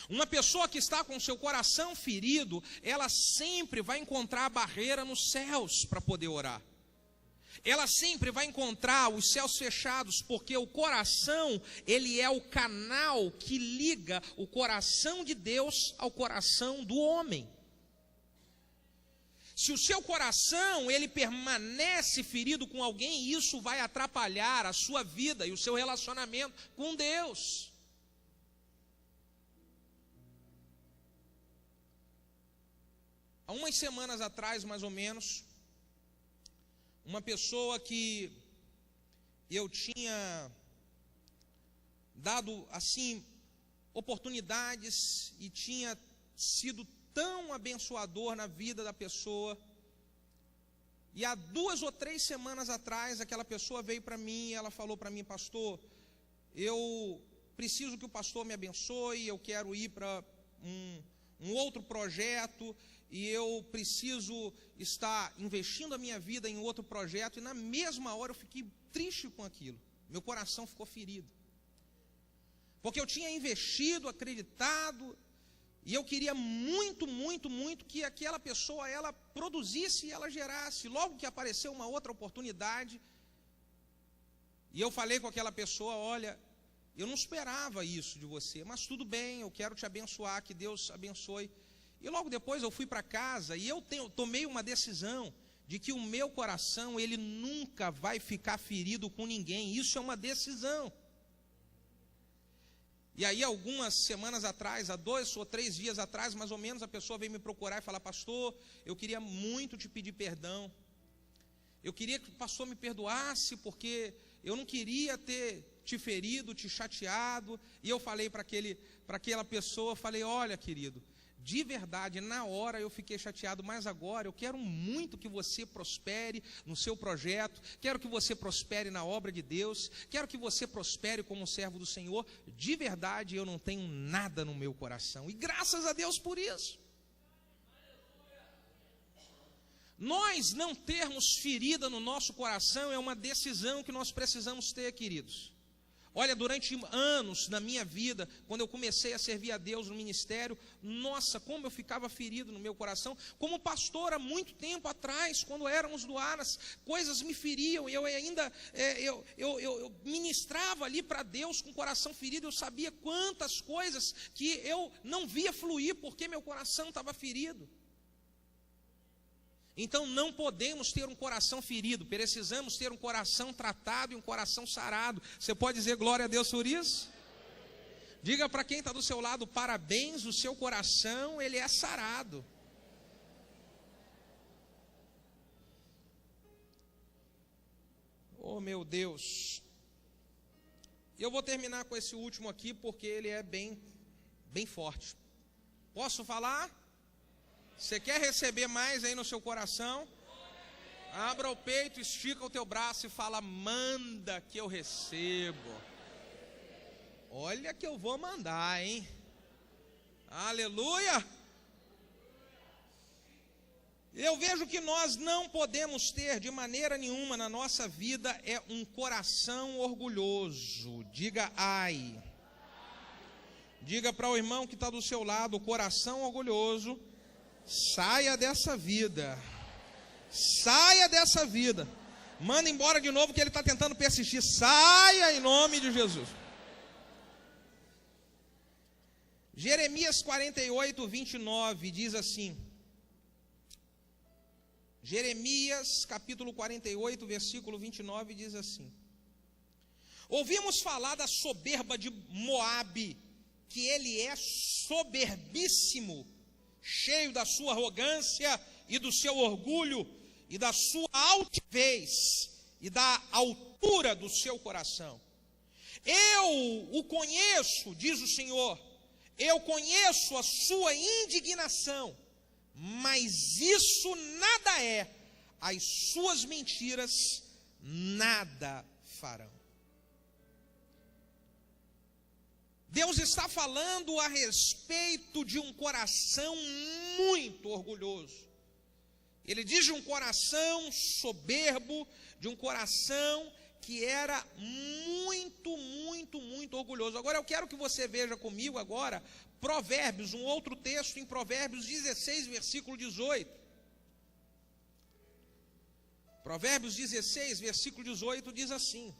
[SPEAKER 1] Uma pessoa que está com seu coração ferido, ela sempre vai encontrar a barreira nos céus para poder orar. Ela sempre vai encontrar os céus fechados, porque o coração, ele é o canal que liga o coração de Deus ao coração do homem. Se o seu coração, ele permanece ferido com alguém, isso vai atrapalhar a sua vida e o seu relacionamento com Deus. Há umas semanas atrás, mais ou menos, uma pessoa que eu tinha dado, assim, oportunidades e tinha sido tão abençoador na vida da pessoa, e há 2 ou 3 semanas atrás, aquela pessoa veio para mim e ela falou para mim: pastor, eu preciso que o pastor me abençoe, eu quero ir para um outro projeto, e eu preciso estar investindo a minha vida em outro projeto. E na mesma hora eu fiquei triste com aquilo, meu coração ficou ferido, porque eu tinha investido, acreditado, e eu queria muito que aquela pessoa, ela produzisse e ela gerasse. Logo que apareceu uma outra oportunidade, e eu falei com aquela pessoa: olha, eu não esperava isso de você, mas tudo bem, eu quero te abençoar, que Deus abençoe. E logo depois eu fui para casa e eu tomei uma decisão de que o meu coração, ele nunca vai ficar ferido com ninguém. Isso é uma decisão. E aí algumas semanas atrás, há 2 ou 3 dias atrás, mais ou menos, a pessoa veio me procurar e falar: pastor, eu queria muito te pedir perdão. Eu queria que o pastor me perdoasse, porque eu não queria ter te ferido, te chateado. E eu falei para aquela pessoa, falei: olha, querido, de verdade, na hora eu fiquei chateado, mas agora eu quero muito que você prospere no seu projeto, quero que você prospere na obra de Deus, quero que você prospere como servo do Senhor. De verdade, eu não tenho nada no meu coração, e graças a Deus por isso. Nós não termos ferida no nosso coração é uma decisão que nós precisamos ter, queridos. Olha, durante anos na minha vida, quando eu comecei a servir a Deus no ministério, nossa, como eu ficava ferido no meu coração. Como pastor, há muito tempo atrás, quando éramos do Aras, coisas me feriam, e eu ainda eu ministrava ali para Deus com o coração ferido. Eu sabia quantas coisas que eu não via fluir, porque meu coração estava ferido. Então não podemos ter um coração ferido, precisamos ter um coração tratado e um coração sarado. Você pode dizer glória a Deus por isso? Diga para quem está do seu lado: parabéns, o seu coração, ele é sarado. Oh meu Deus. Eu vou terminar com esse último aqui, porque ele é bem forte. Posso falar? Você quer receber mais aí no seu coração? Abra o peito, estica o teu braço e fala: manda que eu recebo. Olha que eu vou mandar, hein? Aleluia! Eu vejo que nós não podemos ter de maneira nenhuma na nossa vida um coração orgulhoso. Diga ai. Diga para o irmão que está do seu lado, coração orgulhoso, saia dessa vida. Saia dessa vida. Manda embora de novo que ele está tentando persistir. Saia em nome de Jesus. Jeremias 48, 29 diz assim. Jeremias capítulo 48, versículo 29 diz assim. Ouvimos falar da soberba de Moabe, que ele é soberbíssimo, cheio da sua arrogância e do seu orgulho, e da sua altivez, e da altura do seu coração. Eu o conheço, diz o Senhor, eu conheço a sua indignação, mas isso nada é, as suas mentiras nada farão. Deus está falando a respeito de um coração muito orgulhoso. Ele diz de um coração soberbo, de um coração que era muito, muito, muito orgulhoso. Agora eu quero que você veja comigo agora Provérbios, um outro texto em Provérbios 16, versículo 18. Provérbios 16, versículo 18 diz assim.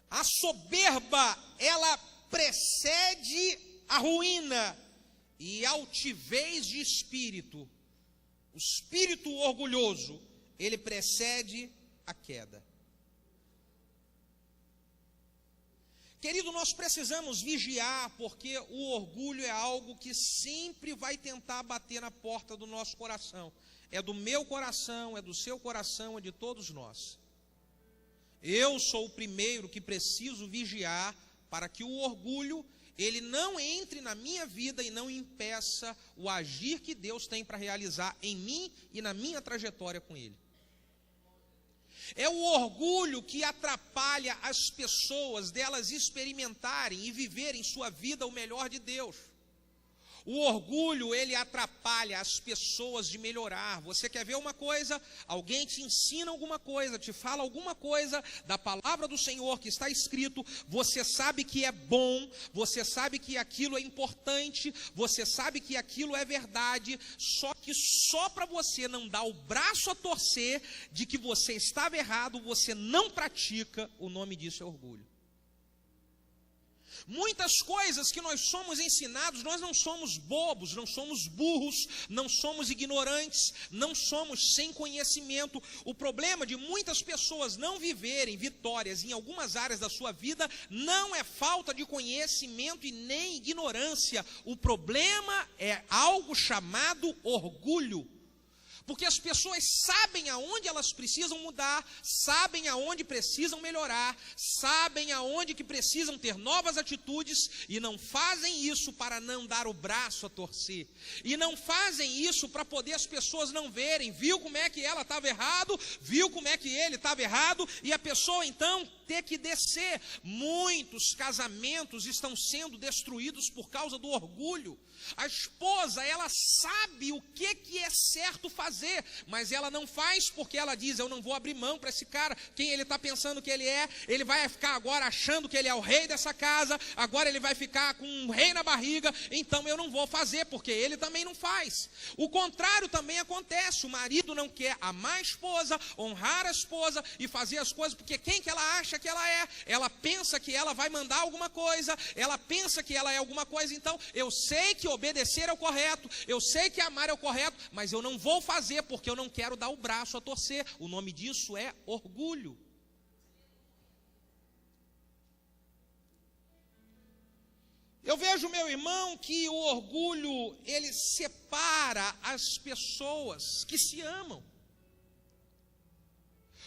[SPEAKER 1] A soberba, ela precede a ruína e altivez de espírito. O espírito orgulhoso, ele precede a queda. Querido, nós precisamos vigiar, porque o orgulho é algo que sempre vai tentar bater na porta do nosso coração. É do meu coração, é do seu coração, é de todos nós. Eu sou o primeiro que preciso vigiar para que o orgulho, ele não entre na minha vida e não impeça o agir que Deus tem para realizar em mim e na minha trajetória com Ele. É o orgulho que atrapalha as pessoas delas experimentarem e viverem sua vida o melhor de Deus. O orgulho, ele atrapalha as pessoas de melhorar. Você quer ver uma coisa? Alguém te ensina alguma coisa, te fala alguma coisa da palavra do Senhor que está escrito, você sabe que é bom, você sabe que aquilo é importante, você sabe que aquilo é verdade, só que só para você não dar o braço a torcer de que você estava errado, você não pratica, o nome disso é orgulho. Muitas coisas que nós somos ensinados, nós não somos bobos, não somos burros, não somos ignorantes, não somos sem conhecimento. O problema de muitas pessoas não viverem vitórias em algumas áreas da sua vida não é falta de conhecimento e nem ignorância. O problema é algo chamado orgulho. Porque as pessoas sabem aonde elas precisam mudar, sabem aonde precisam melhorar, sabem aonde que precisam ter novas atitudes e não fazem isso para não dar o braço a torcer. E não fazem isso para poder as pessoas não verem, viu como é que ela estava errado, viu como é que ele estava errado e a pessoa então ter que descer. Muitos casamentos estão sendo destruídos por causa do orgulho. A esposa, ela sabe o que é certo fazer, mas ela não faz porque ela diz, eu não vou abrir mão para esse cara, quem ele está pensando que ele é, ele vai ficar agora achando que ele é o rei dessa casa, agora ele vai ficar com um rei na barriga, então eu não vou fazer, porque ele também não faz. O contrário também acontece, o marido não quer amar a esposa, honrar a esposa e fazer as coisas, porque quem que ela acha que ela é? Ela pensa que ela vai mandar alguma coisa, ela pensa que ela é alguma coisa, então eu sei que obedecer é o correto, eu sei que amar é o correto, mas eu não vou fazer porque eu não quero dar o braço a torcer. O nome disso é orgulho. Eu vejo, meu irmão, que o orgulho, ele separa as pessoas que se amam.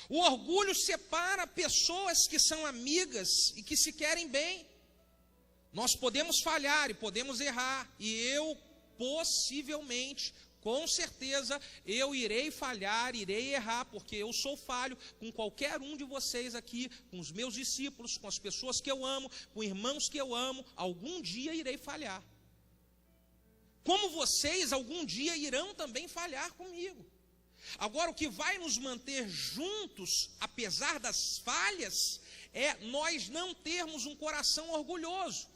[SPEAKER 1] O orgulho separa pessoas que são amigas e que se querem bem. Nós podemos falhar e podemos errar, e eu possivelmente, com certeza, eu irei falhar, irei errar, porque eu sou falho com qualquer um de vocês aqui, com os meus discípulos, com as pessoas que eu amo, com irmãos que eu amo, algum dia irei falhar. como vocês algum dia irão também falhar comigo. Agora, o que vai nos manter juntos, apesar das falhas, é nós não termos um coração orgulhoso.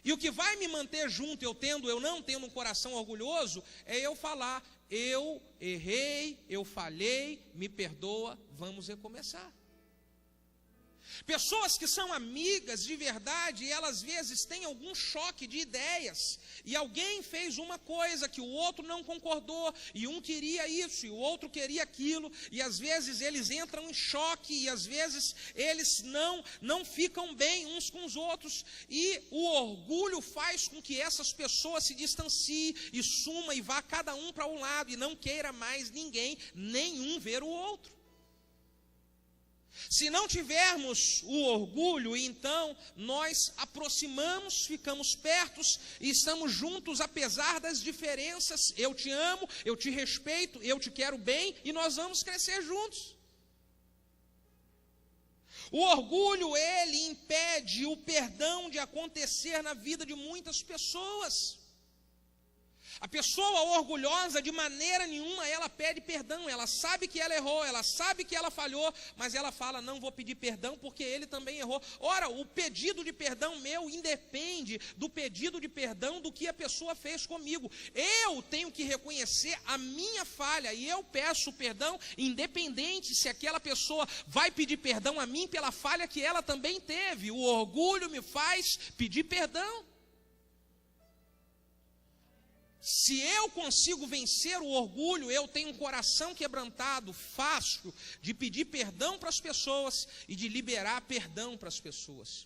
[SPEAKER 1] E o que vai me manter junto, eu não tendo um coração orgulhoso, é eu falar: eu errei, eu falhei, me perdoa, vamos recomeçar. Pessoas que são amigas de verdade, elas às vezes têm algum choque de ideias, e alguém fez uma coisa que o outro não concordou, e um queria isso, e o outro queria aquilo, e às vezes eles entram em choque, e às vezes eles não ficam bem uns com os outros, e o orgulho faz com que essas pessoas se distanciem, e suma, e vá cada um para um lado, e não queira mais nenhum ver o outro. Se não tivermos o orgulho, então nós aproximamos, ficamos pertos e estamos juntos apesar das diferenças. Eu te amo, eu te respeito, eu te quero bem e nós vamos crescer juntos. O orgulho, ele impede o perdão de acontecer na vida de muitas pessoas. A pessoa orgulhosa, de maneira nenhuma, ela pede perdão. Ela sabe que ela errou, ela sabe que ela falhou, mas ela fala: não vou pedir perdão porque ele também errou. Ora, o pedido de perdão meu independe do pedido de perdão do que a pessoa fez comigo. Eu tenho que reconhecer a minha falha e eu peço perdão, independente se aquela pessoa vai pedir perdão a mim pela falha que ela também teve. O orgulho me faz pedir perdão. Se eu consigo vencer o orgulho, eu tenho um coração quebrantado, fácil de pedir perdão para as pessoas e de liberar perdão para as pessoas.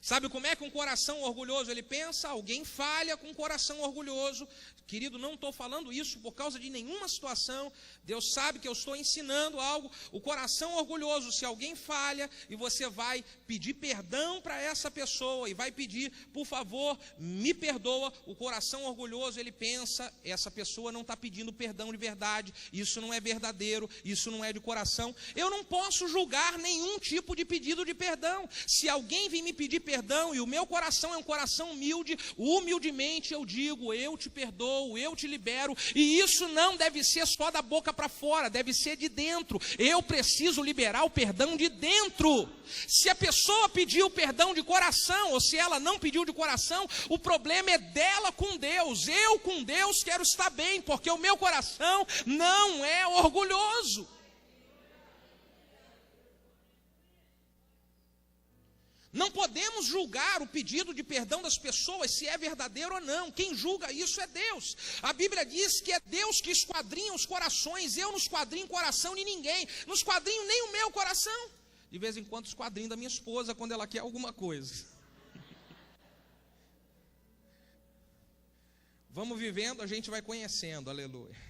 [SPEAKER 1] Sabe como é que um coração orgulhoso ele pensa? Alguém falha com um coração orgulhoso. Querido, não estou falando isso por causa de nenhuma situação. Deus sabe que eu estou ensinando algo. O coração orgulhoso, se alguém falha e você vai pedir perdão para essa pessoa e vai pedir: por favor, me perdoa. O coração orgulhoso, ele pensa: essa pessoa não está pedindo perdão de verdade. Isso não é verdadeiro, isso não é de coração. Eu não posso julgar nenhum tipo de pedido de perdão. Se alguém vir me pedir perdão e o meu coração é um coração humilde, humildemente eu digo: eu te perdoo, eu te libero. E isso não deve ser só da boca para fora, deve ser de dentro. Eu preciso liberar o perdão de dentro. Se a pessoa pediu perdão de coração, ou se ela não pediu de coração, o problema é dela com Deus. Eu com Deus quero estar bem, porque o meu coração não é orgulhoso. Não podemos julgar o pedido de perdão das pessoas, se é verdadeiro ou não. Quem julga isso é Deus. A Bíblia diz que é Deus que esquadrinha os corações. Eu não esquadrinho o coração de ninguém. Não esquadrinho nem o meu coração. De vez em quando esquadrinho da minha esposa quando ela quer alguma coisa. Vamos vivendo, a gente vai conhecendo, aleluia.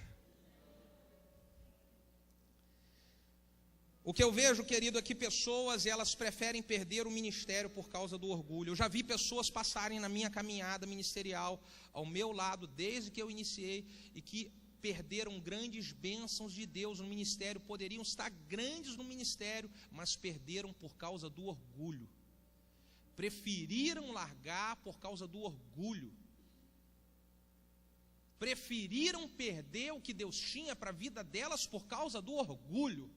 [SPEAKER 1] O que eu vejo, querido, é que pessoas, elas preferem perder o ministério por causa do orgulho. Eu já vi pessoas passarem na minha caminhada ministerial, ao meu lado, desde que eu iniciei, e que perderam grandes bênçãos de Deus no ministério, poderiam estar grandes no ministério, mas perderam por causa do orgulho. Preferiram largar por causa do orgulho. Preferiram perder o que Deus tinha para a vida delas por causa do orgulho.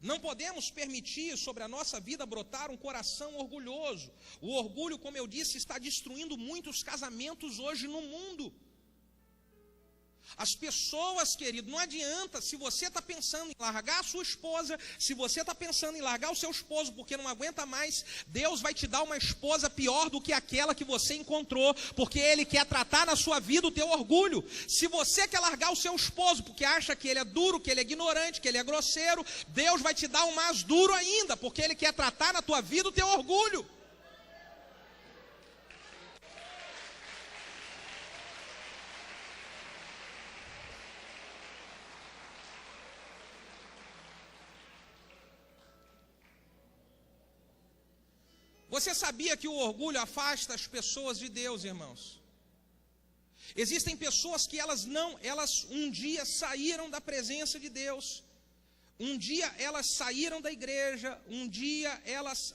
[SPEAKER 1] Não podemos permitir sobre a nossa vida brotar um coração orgulhoso. O orgulho, como eu disse, está destruindo muitos casamentos hoje no mundo. As pessoas, querido, não adianta, se você está pensando em largar a sua esposa, se você está pensando em largar o seu esposo porque não aguenta mais, Deus vai te dar uma esposa pior do que aquela que você encontrou, porque Ele quer tratar na sua vida o teu orgulho. Se você quer largar o seu esposo porque acha que ele é duro, que ele é ignorante, que ele é grosseiro, Deus vai te dar um mais duro ainda, porque Ele quer tratar na tua vida o teu orgulho. Você sabia que o orgulho afasta as pessoas de Deus, irmãos? Existem pessoas que elas um dia saíram da presença de Deus. Um dia elas saíram da igreja, um dia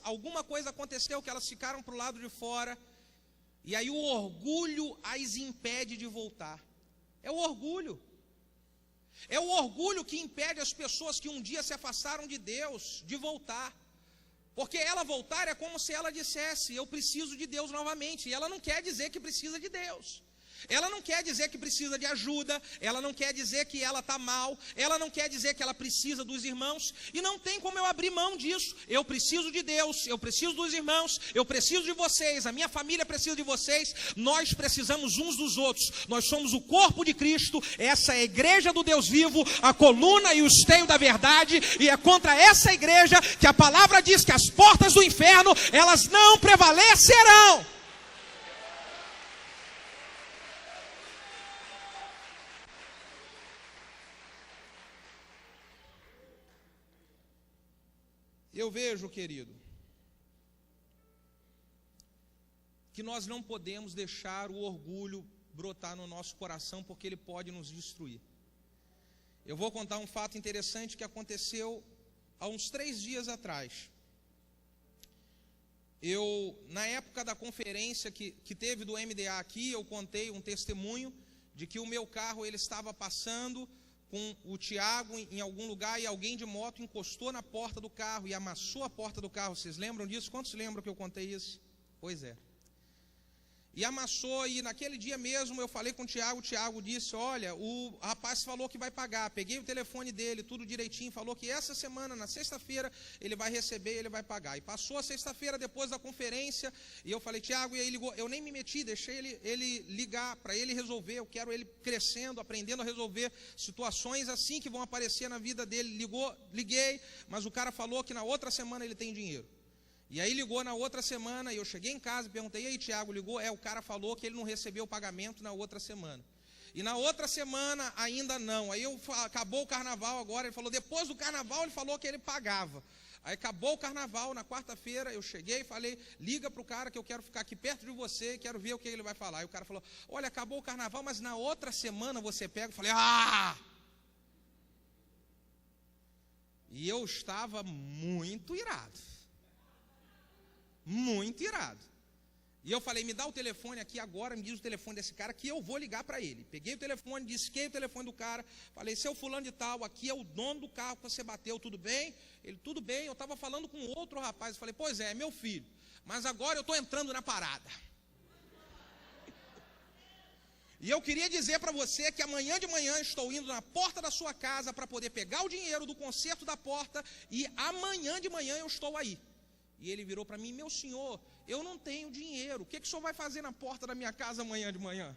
[SPEAKER 1] alguma coisa aconteceu que elas ficaram para o lado de fora, e aí o orgulho as impede de voltar. É o orgulho. É o orgulho que impede as pessoas que um dia se afastaram de Deus de voltar. Porque ela voltar é como se ela dissesse: eu preciso de Deus novamente. E ela não quer dizer que precisa de Deus. Ela não quer dizer que precisa de ajuda, ela não quer dizer que ela está mal, ela não quer dizer que ela precisa dos irmãos, e não tem como eu abrir mão disso. Eu preciso de Deus, eu preciso dos irmãos, eu preciso de vocês, a minha família precisa de vocês, nós precisamos uns dos outros, nós somos o corpo de Cristo, essa é a igreja do Deus vivo, a coluna e o esteio da verdade, e é contra essa igreja que a palavra diz que as portas do inferno, elas não prevalecerão. Eu vejo, querido, que nós não podemos deixar o orgulho brotar no nosso coração, porque ele pode nos destruir. Eu vou contar um fato interessante que aconteceu há uns 3 dias atrás. Na época da conferência que teve do MDA aqui, eu contei um testemunho de que o meu carro ele estava passando com o Tiago em algum lugar, e alguém de moto encostou na porta do carro e amassou a porta do carro. Vocês lembram disso? Quantos lembram que eu contei isso? Pois é. E amassou, e naquele dia mesmo eu falei com o Tiago disse: olha, o rapaz falou que vai pagar. Peguei o telefone dele, tudo direitinho, falou que essa semana, na sexta-feira, ele vai receber e ele vai pagar. E passou a sexta-feira depois da conferência, e eu falei: Tiago, e aí ligou. Eu nem me meti, deixei ele ligar para ele resolver. Eu quero ele crescendo, aprendendo a resolver situações assim que vão aparecer na vida dele. Liguei, mas o cara falou que na outra semana ele tem dinheiro. E aí ligou na outra semana, e eu cheguei em casa e perguntei: e aí, Tiago, ligou? O cara falou que ele não recebeu o pagamento na outra semana. E na outra semana ainda não. Aí acabou o carnaval agora, ele falou, depois do carnaval ele falou que ele pagava. Aí acabou o carnaval, na quarta-feira eu cheguei e falei: liga para o cara que eu quero ficar aqui perto de você e quero ver o que ele vai falar. Aí o cara falou: olha, acabou o carnaval, mas na outra semana você pega. Eu falei: E eu estava muito irado. Muito irado. E eu falei: me dá o telefone aqui agora, me diz o telefone desse cara que eu vou ligar para ele. Peguei o telefone, disquei o telefone do cara, falei: seu fulano de tal, aqui é o dono do carro que você bateu, tudo bem? Ele: tudo bem. Eu estava falando com outro rapaz, eu falei: pois é meu filho, mas agora eu estou entrando na parada. E eu queria dizer para você que amanhã de manhã estou indo na porta da sua casa para poder pegar o dinheiro do conserto da porta, e amanhã de manhã eu estou aí. E ele virou para mim: meu senhor, eu não tenho dinheiro, o que o senhor vai fazer na porta da minha casa amanhã de manhã?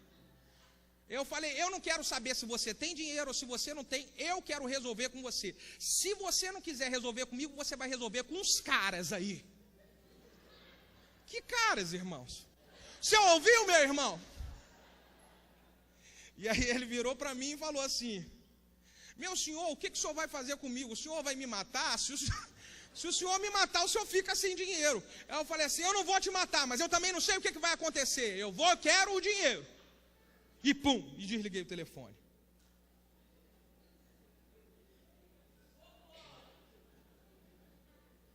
[SPEAKER 1] Eu falei: eu não quero saber se você tem dinheiro ou se você não tem, eu quero resolver com você. Se você não quiser resolver comigo, você vai resolver com uns caras aí. Que caras, irmãos? Você ouviu, meu irmão? E aí ele virou para mim e falou assim: meu senhor, o que o senhor vai fazer comigo? O senhor vai me matar? Se o senhor me matar, o senhor fica sem dinheiro. Eu falei assim: eu não vou te matar, mas eu também não sei o que vai acontecer. Eu quero o dinheiro. E pum, e desliguei o telefone.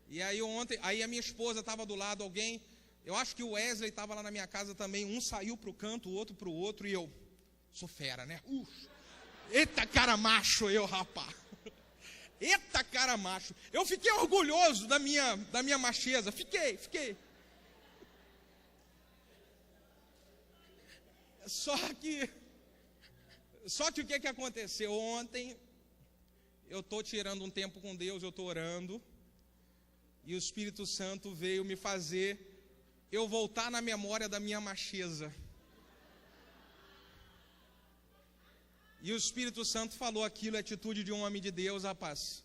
[SPEAKER 1] E aí aí a minha esposa estava do lado, alguém, eu acho que o Wesley estava lá na minha casa também, um saiu para o canto, o outro para o outro, e eu, sou fera, né? Eita cara macho eu, rapaz. Eita cara macho. Eu fiquei orgulhoso da minha macheza. Fiquei. Só que o que aconteceu? Ontem eu estou tirando um tempo com Deus, eu estou orando, e o Espírito Santo veio me fazer eu voltar na memória da minha macheza. E o Espírito Santo falou: aquilo é atitude de um homem de Deus, rapaz.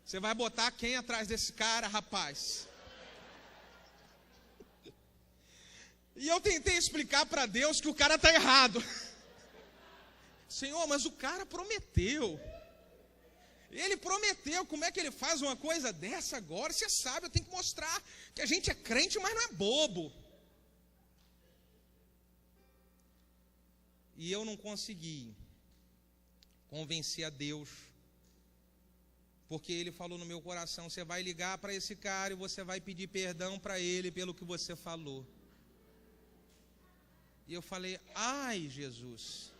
[SPEAKER 1] Você vai botar quem atrás desse cara, rapaz? E eu tentei explicar para Deus que o cara está errado. Senhor, mas o cara prometeu. Ele prometeu, como é que ele faz uma coisa dessa agora? Você sabe, eu tenho que mostrar que a gente é crente, mas não é bobo. E eu não consegui convencer a Deus, porque ele falou no meu coração: você vai ligar para esse cara e você vai pedir perdão para ele pelo que você falou. E eu falei: ai, Jesus.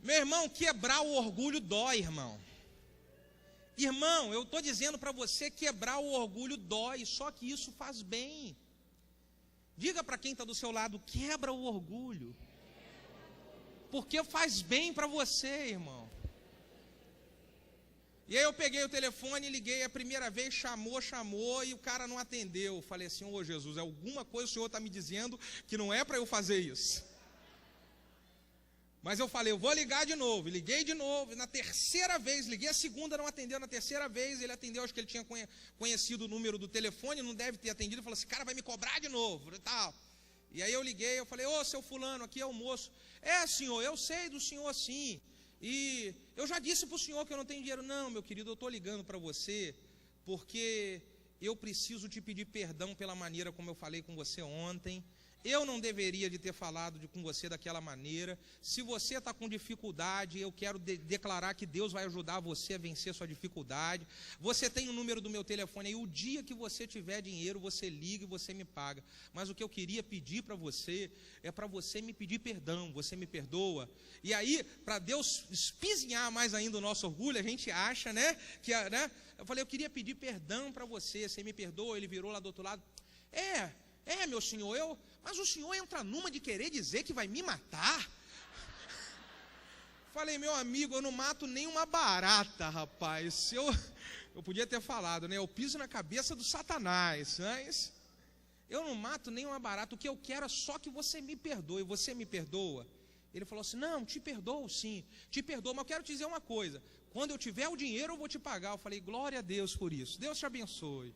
[SPEAKER 1] Meu irmão, quebrar o orgulho dói, irmão. Irmão, eu estou dizendo para você, quebrar o orgulho dói, só que isso faz bem. Diga para quem está do seu lado: quebra o orgulho, porque faz bem para você, irmão. E aí eu peguei o telefone, liguei a primeira vez, chamou, e o cara não atendeu. Falei assim: ô Jesus, alguma coisa o Senhor está me dizendo que não é para eu fazer isso. Mas eu falei: eu vou ligar de novo. Liguei de novo, na terceira vez, liguei a segunda, não atendeu. Na terceira vez ele atendeu, acho que ele tinha conhecido o número do telefone, não deve ter atendido. Falou: esse cara vai me cobrar de novo e tal. E aí eu liguei, eu falei: ô, seu fulano, aqui é o moço. É, senhor, eu sei do senhor sim. E eu já disse para o senhor que eu não tenho dinheiro. Não, meu querido, eu estou ligando para você porque eu preciso te pedir perdão pela maneira como eu falei com você ontem. Eu não deveria de ter falado com você daquela maneira. Se você está com dificuldade, eu quero declarar que Deus vai ajudar você a vencer sua dificuldade. Você tem o número do meu telefone aí. O dia que você tiver dinheiro, você liga e você me paga. Mas o que eu queria pedir para você é para você me pedir perdão. Você me perdoa? E aí, para Deus espizinhar mais ainda o nosso orgulho, a gente acha, né? Eu falei: eu queria pedir perdão para você. Você me perdoa? Ele virou lá do outro lado: É, meu senhor, mas o senhor entra numa de querer dizer que vai me matar? Falei: meu amigo, eu não mato nem uma barata, rapaz. Eu podia ter falado, né? Eu piso na cabeça do Satanás, mas eu não mato nem uma barata. O que eu quero é só que você me perdoe. Você me perdoa? Ele falou assim: não, te perdoo sim, te perdoo, mas eu quero te dizer uma coisa: quando eu tiver o dinheiro eu vou te pagar. Eu falei: glória a Deus por isso, Deus te abençoe.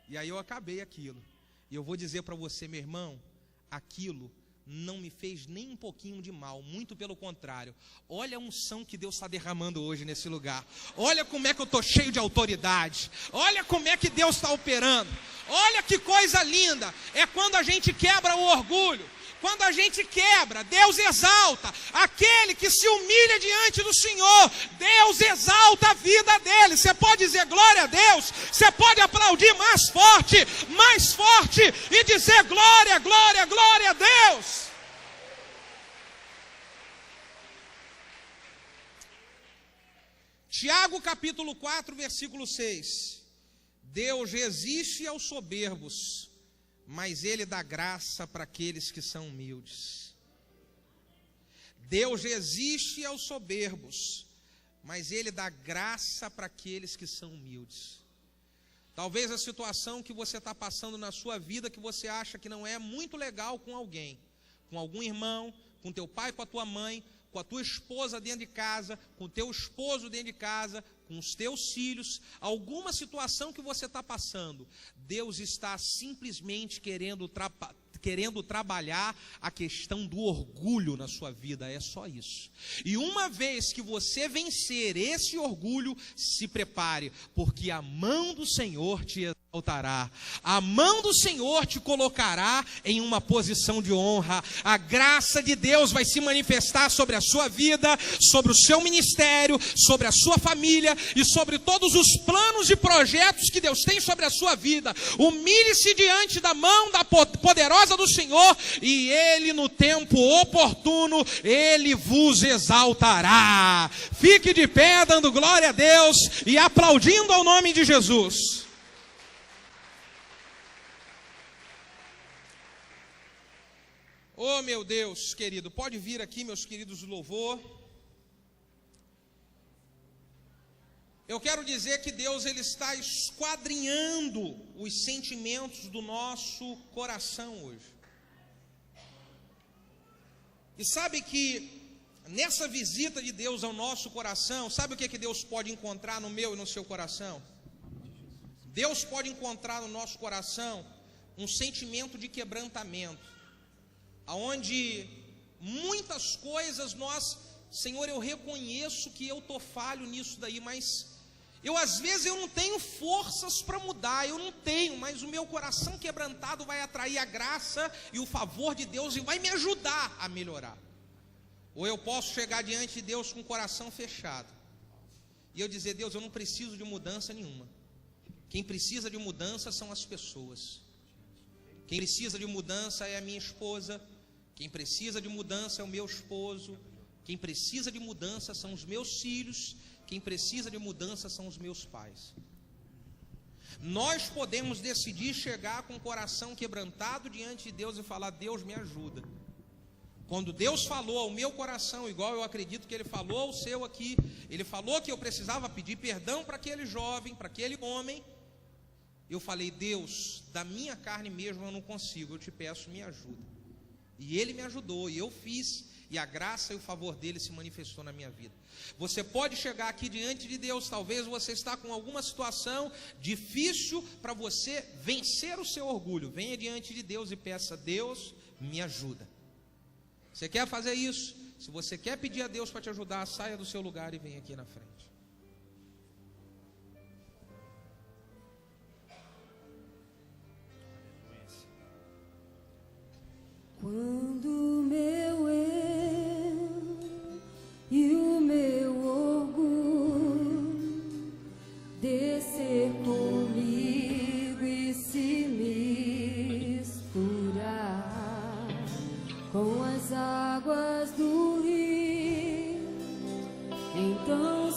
[SPEAKER 1] E aí eu acabei aquilo. E eu vou dizer para você, meu irmão, aquilo não me fez nem um pouquinho de mal, muito pelo contrário. Olha a unção que Deus está derramando hoje nesse lugar. Olha como é que eu estou cheio de autoridade. Olha como é que Deus está operando. Olha que coisa linda. É quando a gente quebra o orgulho. Quando a gente quebra, Deus exalta aquele que se humilha diante do Senhor. Deus exalta a vida dele. Você pode dizer glória a Deus. Você pode aplaudir mais forte e dizer glória, glória, glória a Deus. Tiago capítulo 4, versículo 6. Deus resiste aos soberbos, mas Ele dá graça para aqueles que são humildes. Deus resiste aos soberbos, mas Ele dá graça para aqueles que são humildes. Talvez a situação que você está passando na sua vida, que você acha que não é muito legal com alguém, com algum irmão, com teu pai, com a tua mãe, com a tua esposa dentro de casa, com o teu esposo dentro de casa, com os teus filhos, alguma situação que você está passando, Deus está simplesmente querendo trabalhar a questão do orgulho na sua vida, é só isso. E uma vez que você vencer esse orgulho, se prepare, porque a mão do Senhor te exaltará, a mão do Senhor te colocará em uma posição de honra. A graça de Deus vai se manifestar sobre a sua vida, sobre o seu ministério, sobre a sua família e sobre todos os planos e projetos que Deus tem sobre a sua vida. Humilhe-se diante da mão da poderosa do Senhor, e Ele no tempo oportuno, Ele vos exaltará. Fique de pé dando glória a Deus e aplaudindo ao nome de Jesus. Oh meu Deus querido, pode vir aqui meus queridos do louvor. Eu quero dizer que Deus ele está esquadrinhando os sentimentos do nosso coração hoje. E sabe que nessa visita de Deus ao nosso coração, sabe o que Deus pode encontrar no meu e no seu coração? Deus pode encontrar no nosso coração um sentimento de quebrantamento, aonde muitas coisas nós, Senhor, eu reconheço que eu estou falho nisso daí, mas às vezes eu não tenho forças para mudar, eu não tenho, mas o meu coração quebrantado vai atrair a graça e o favor de Deus e vai me ajudar a melhorar. Ou eu posso chegar diante de Deus com o coração fechado, e eu dizer: Deus, eu não preciso de mudança nenhuma. Quem precisa de mudança são as pessoas. Quem precisa de mudança é a minha esposa. Quem precisa de mudança é o meu esposo. Quem precisa de mudança são os meus filhos. Quem precisa de mudança são os meus pais. Nós podemos decidir chegar com o coração quebrantado diante de Deus e falar: Deus, me ajuda. Quando Deus falou ao meu coração, igual eu acredito que Ele falou ao seu aqui, Ele falou que eu precisava pedir perdão para aquele jovem, para aquele homem. Eu falei: Deus, da minha carne mesmo eu não consigo, eu te peço, me ajuda. E Ele me ajudou, e eu fiz, e a graça e o favor dele se manifestou na minha vida. Você pode chegar aqui diante de Deus, talvez você está com alguma situação difícil para você vencer o seu orgulho. Venha diante de Deus e peça: Deus, me ajuda. Você quer fazer isso? Se você quer pedir a Deus para te ajudar, saia do seu lugar e venha aqui na frente.
[SPEAKER 2] Quando o meu eu e o meu orgulho descer comigo e se misturar com as águas do rio, então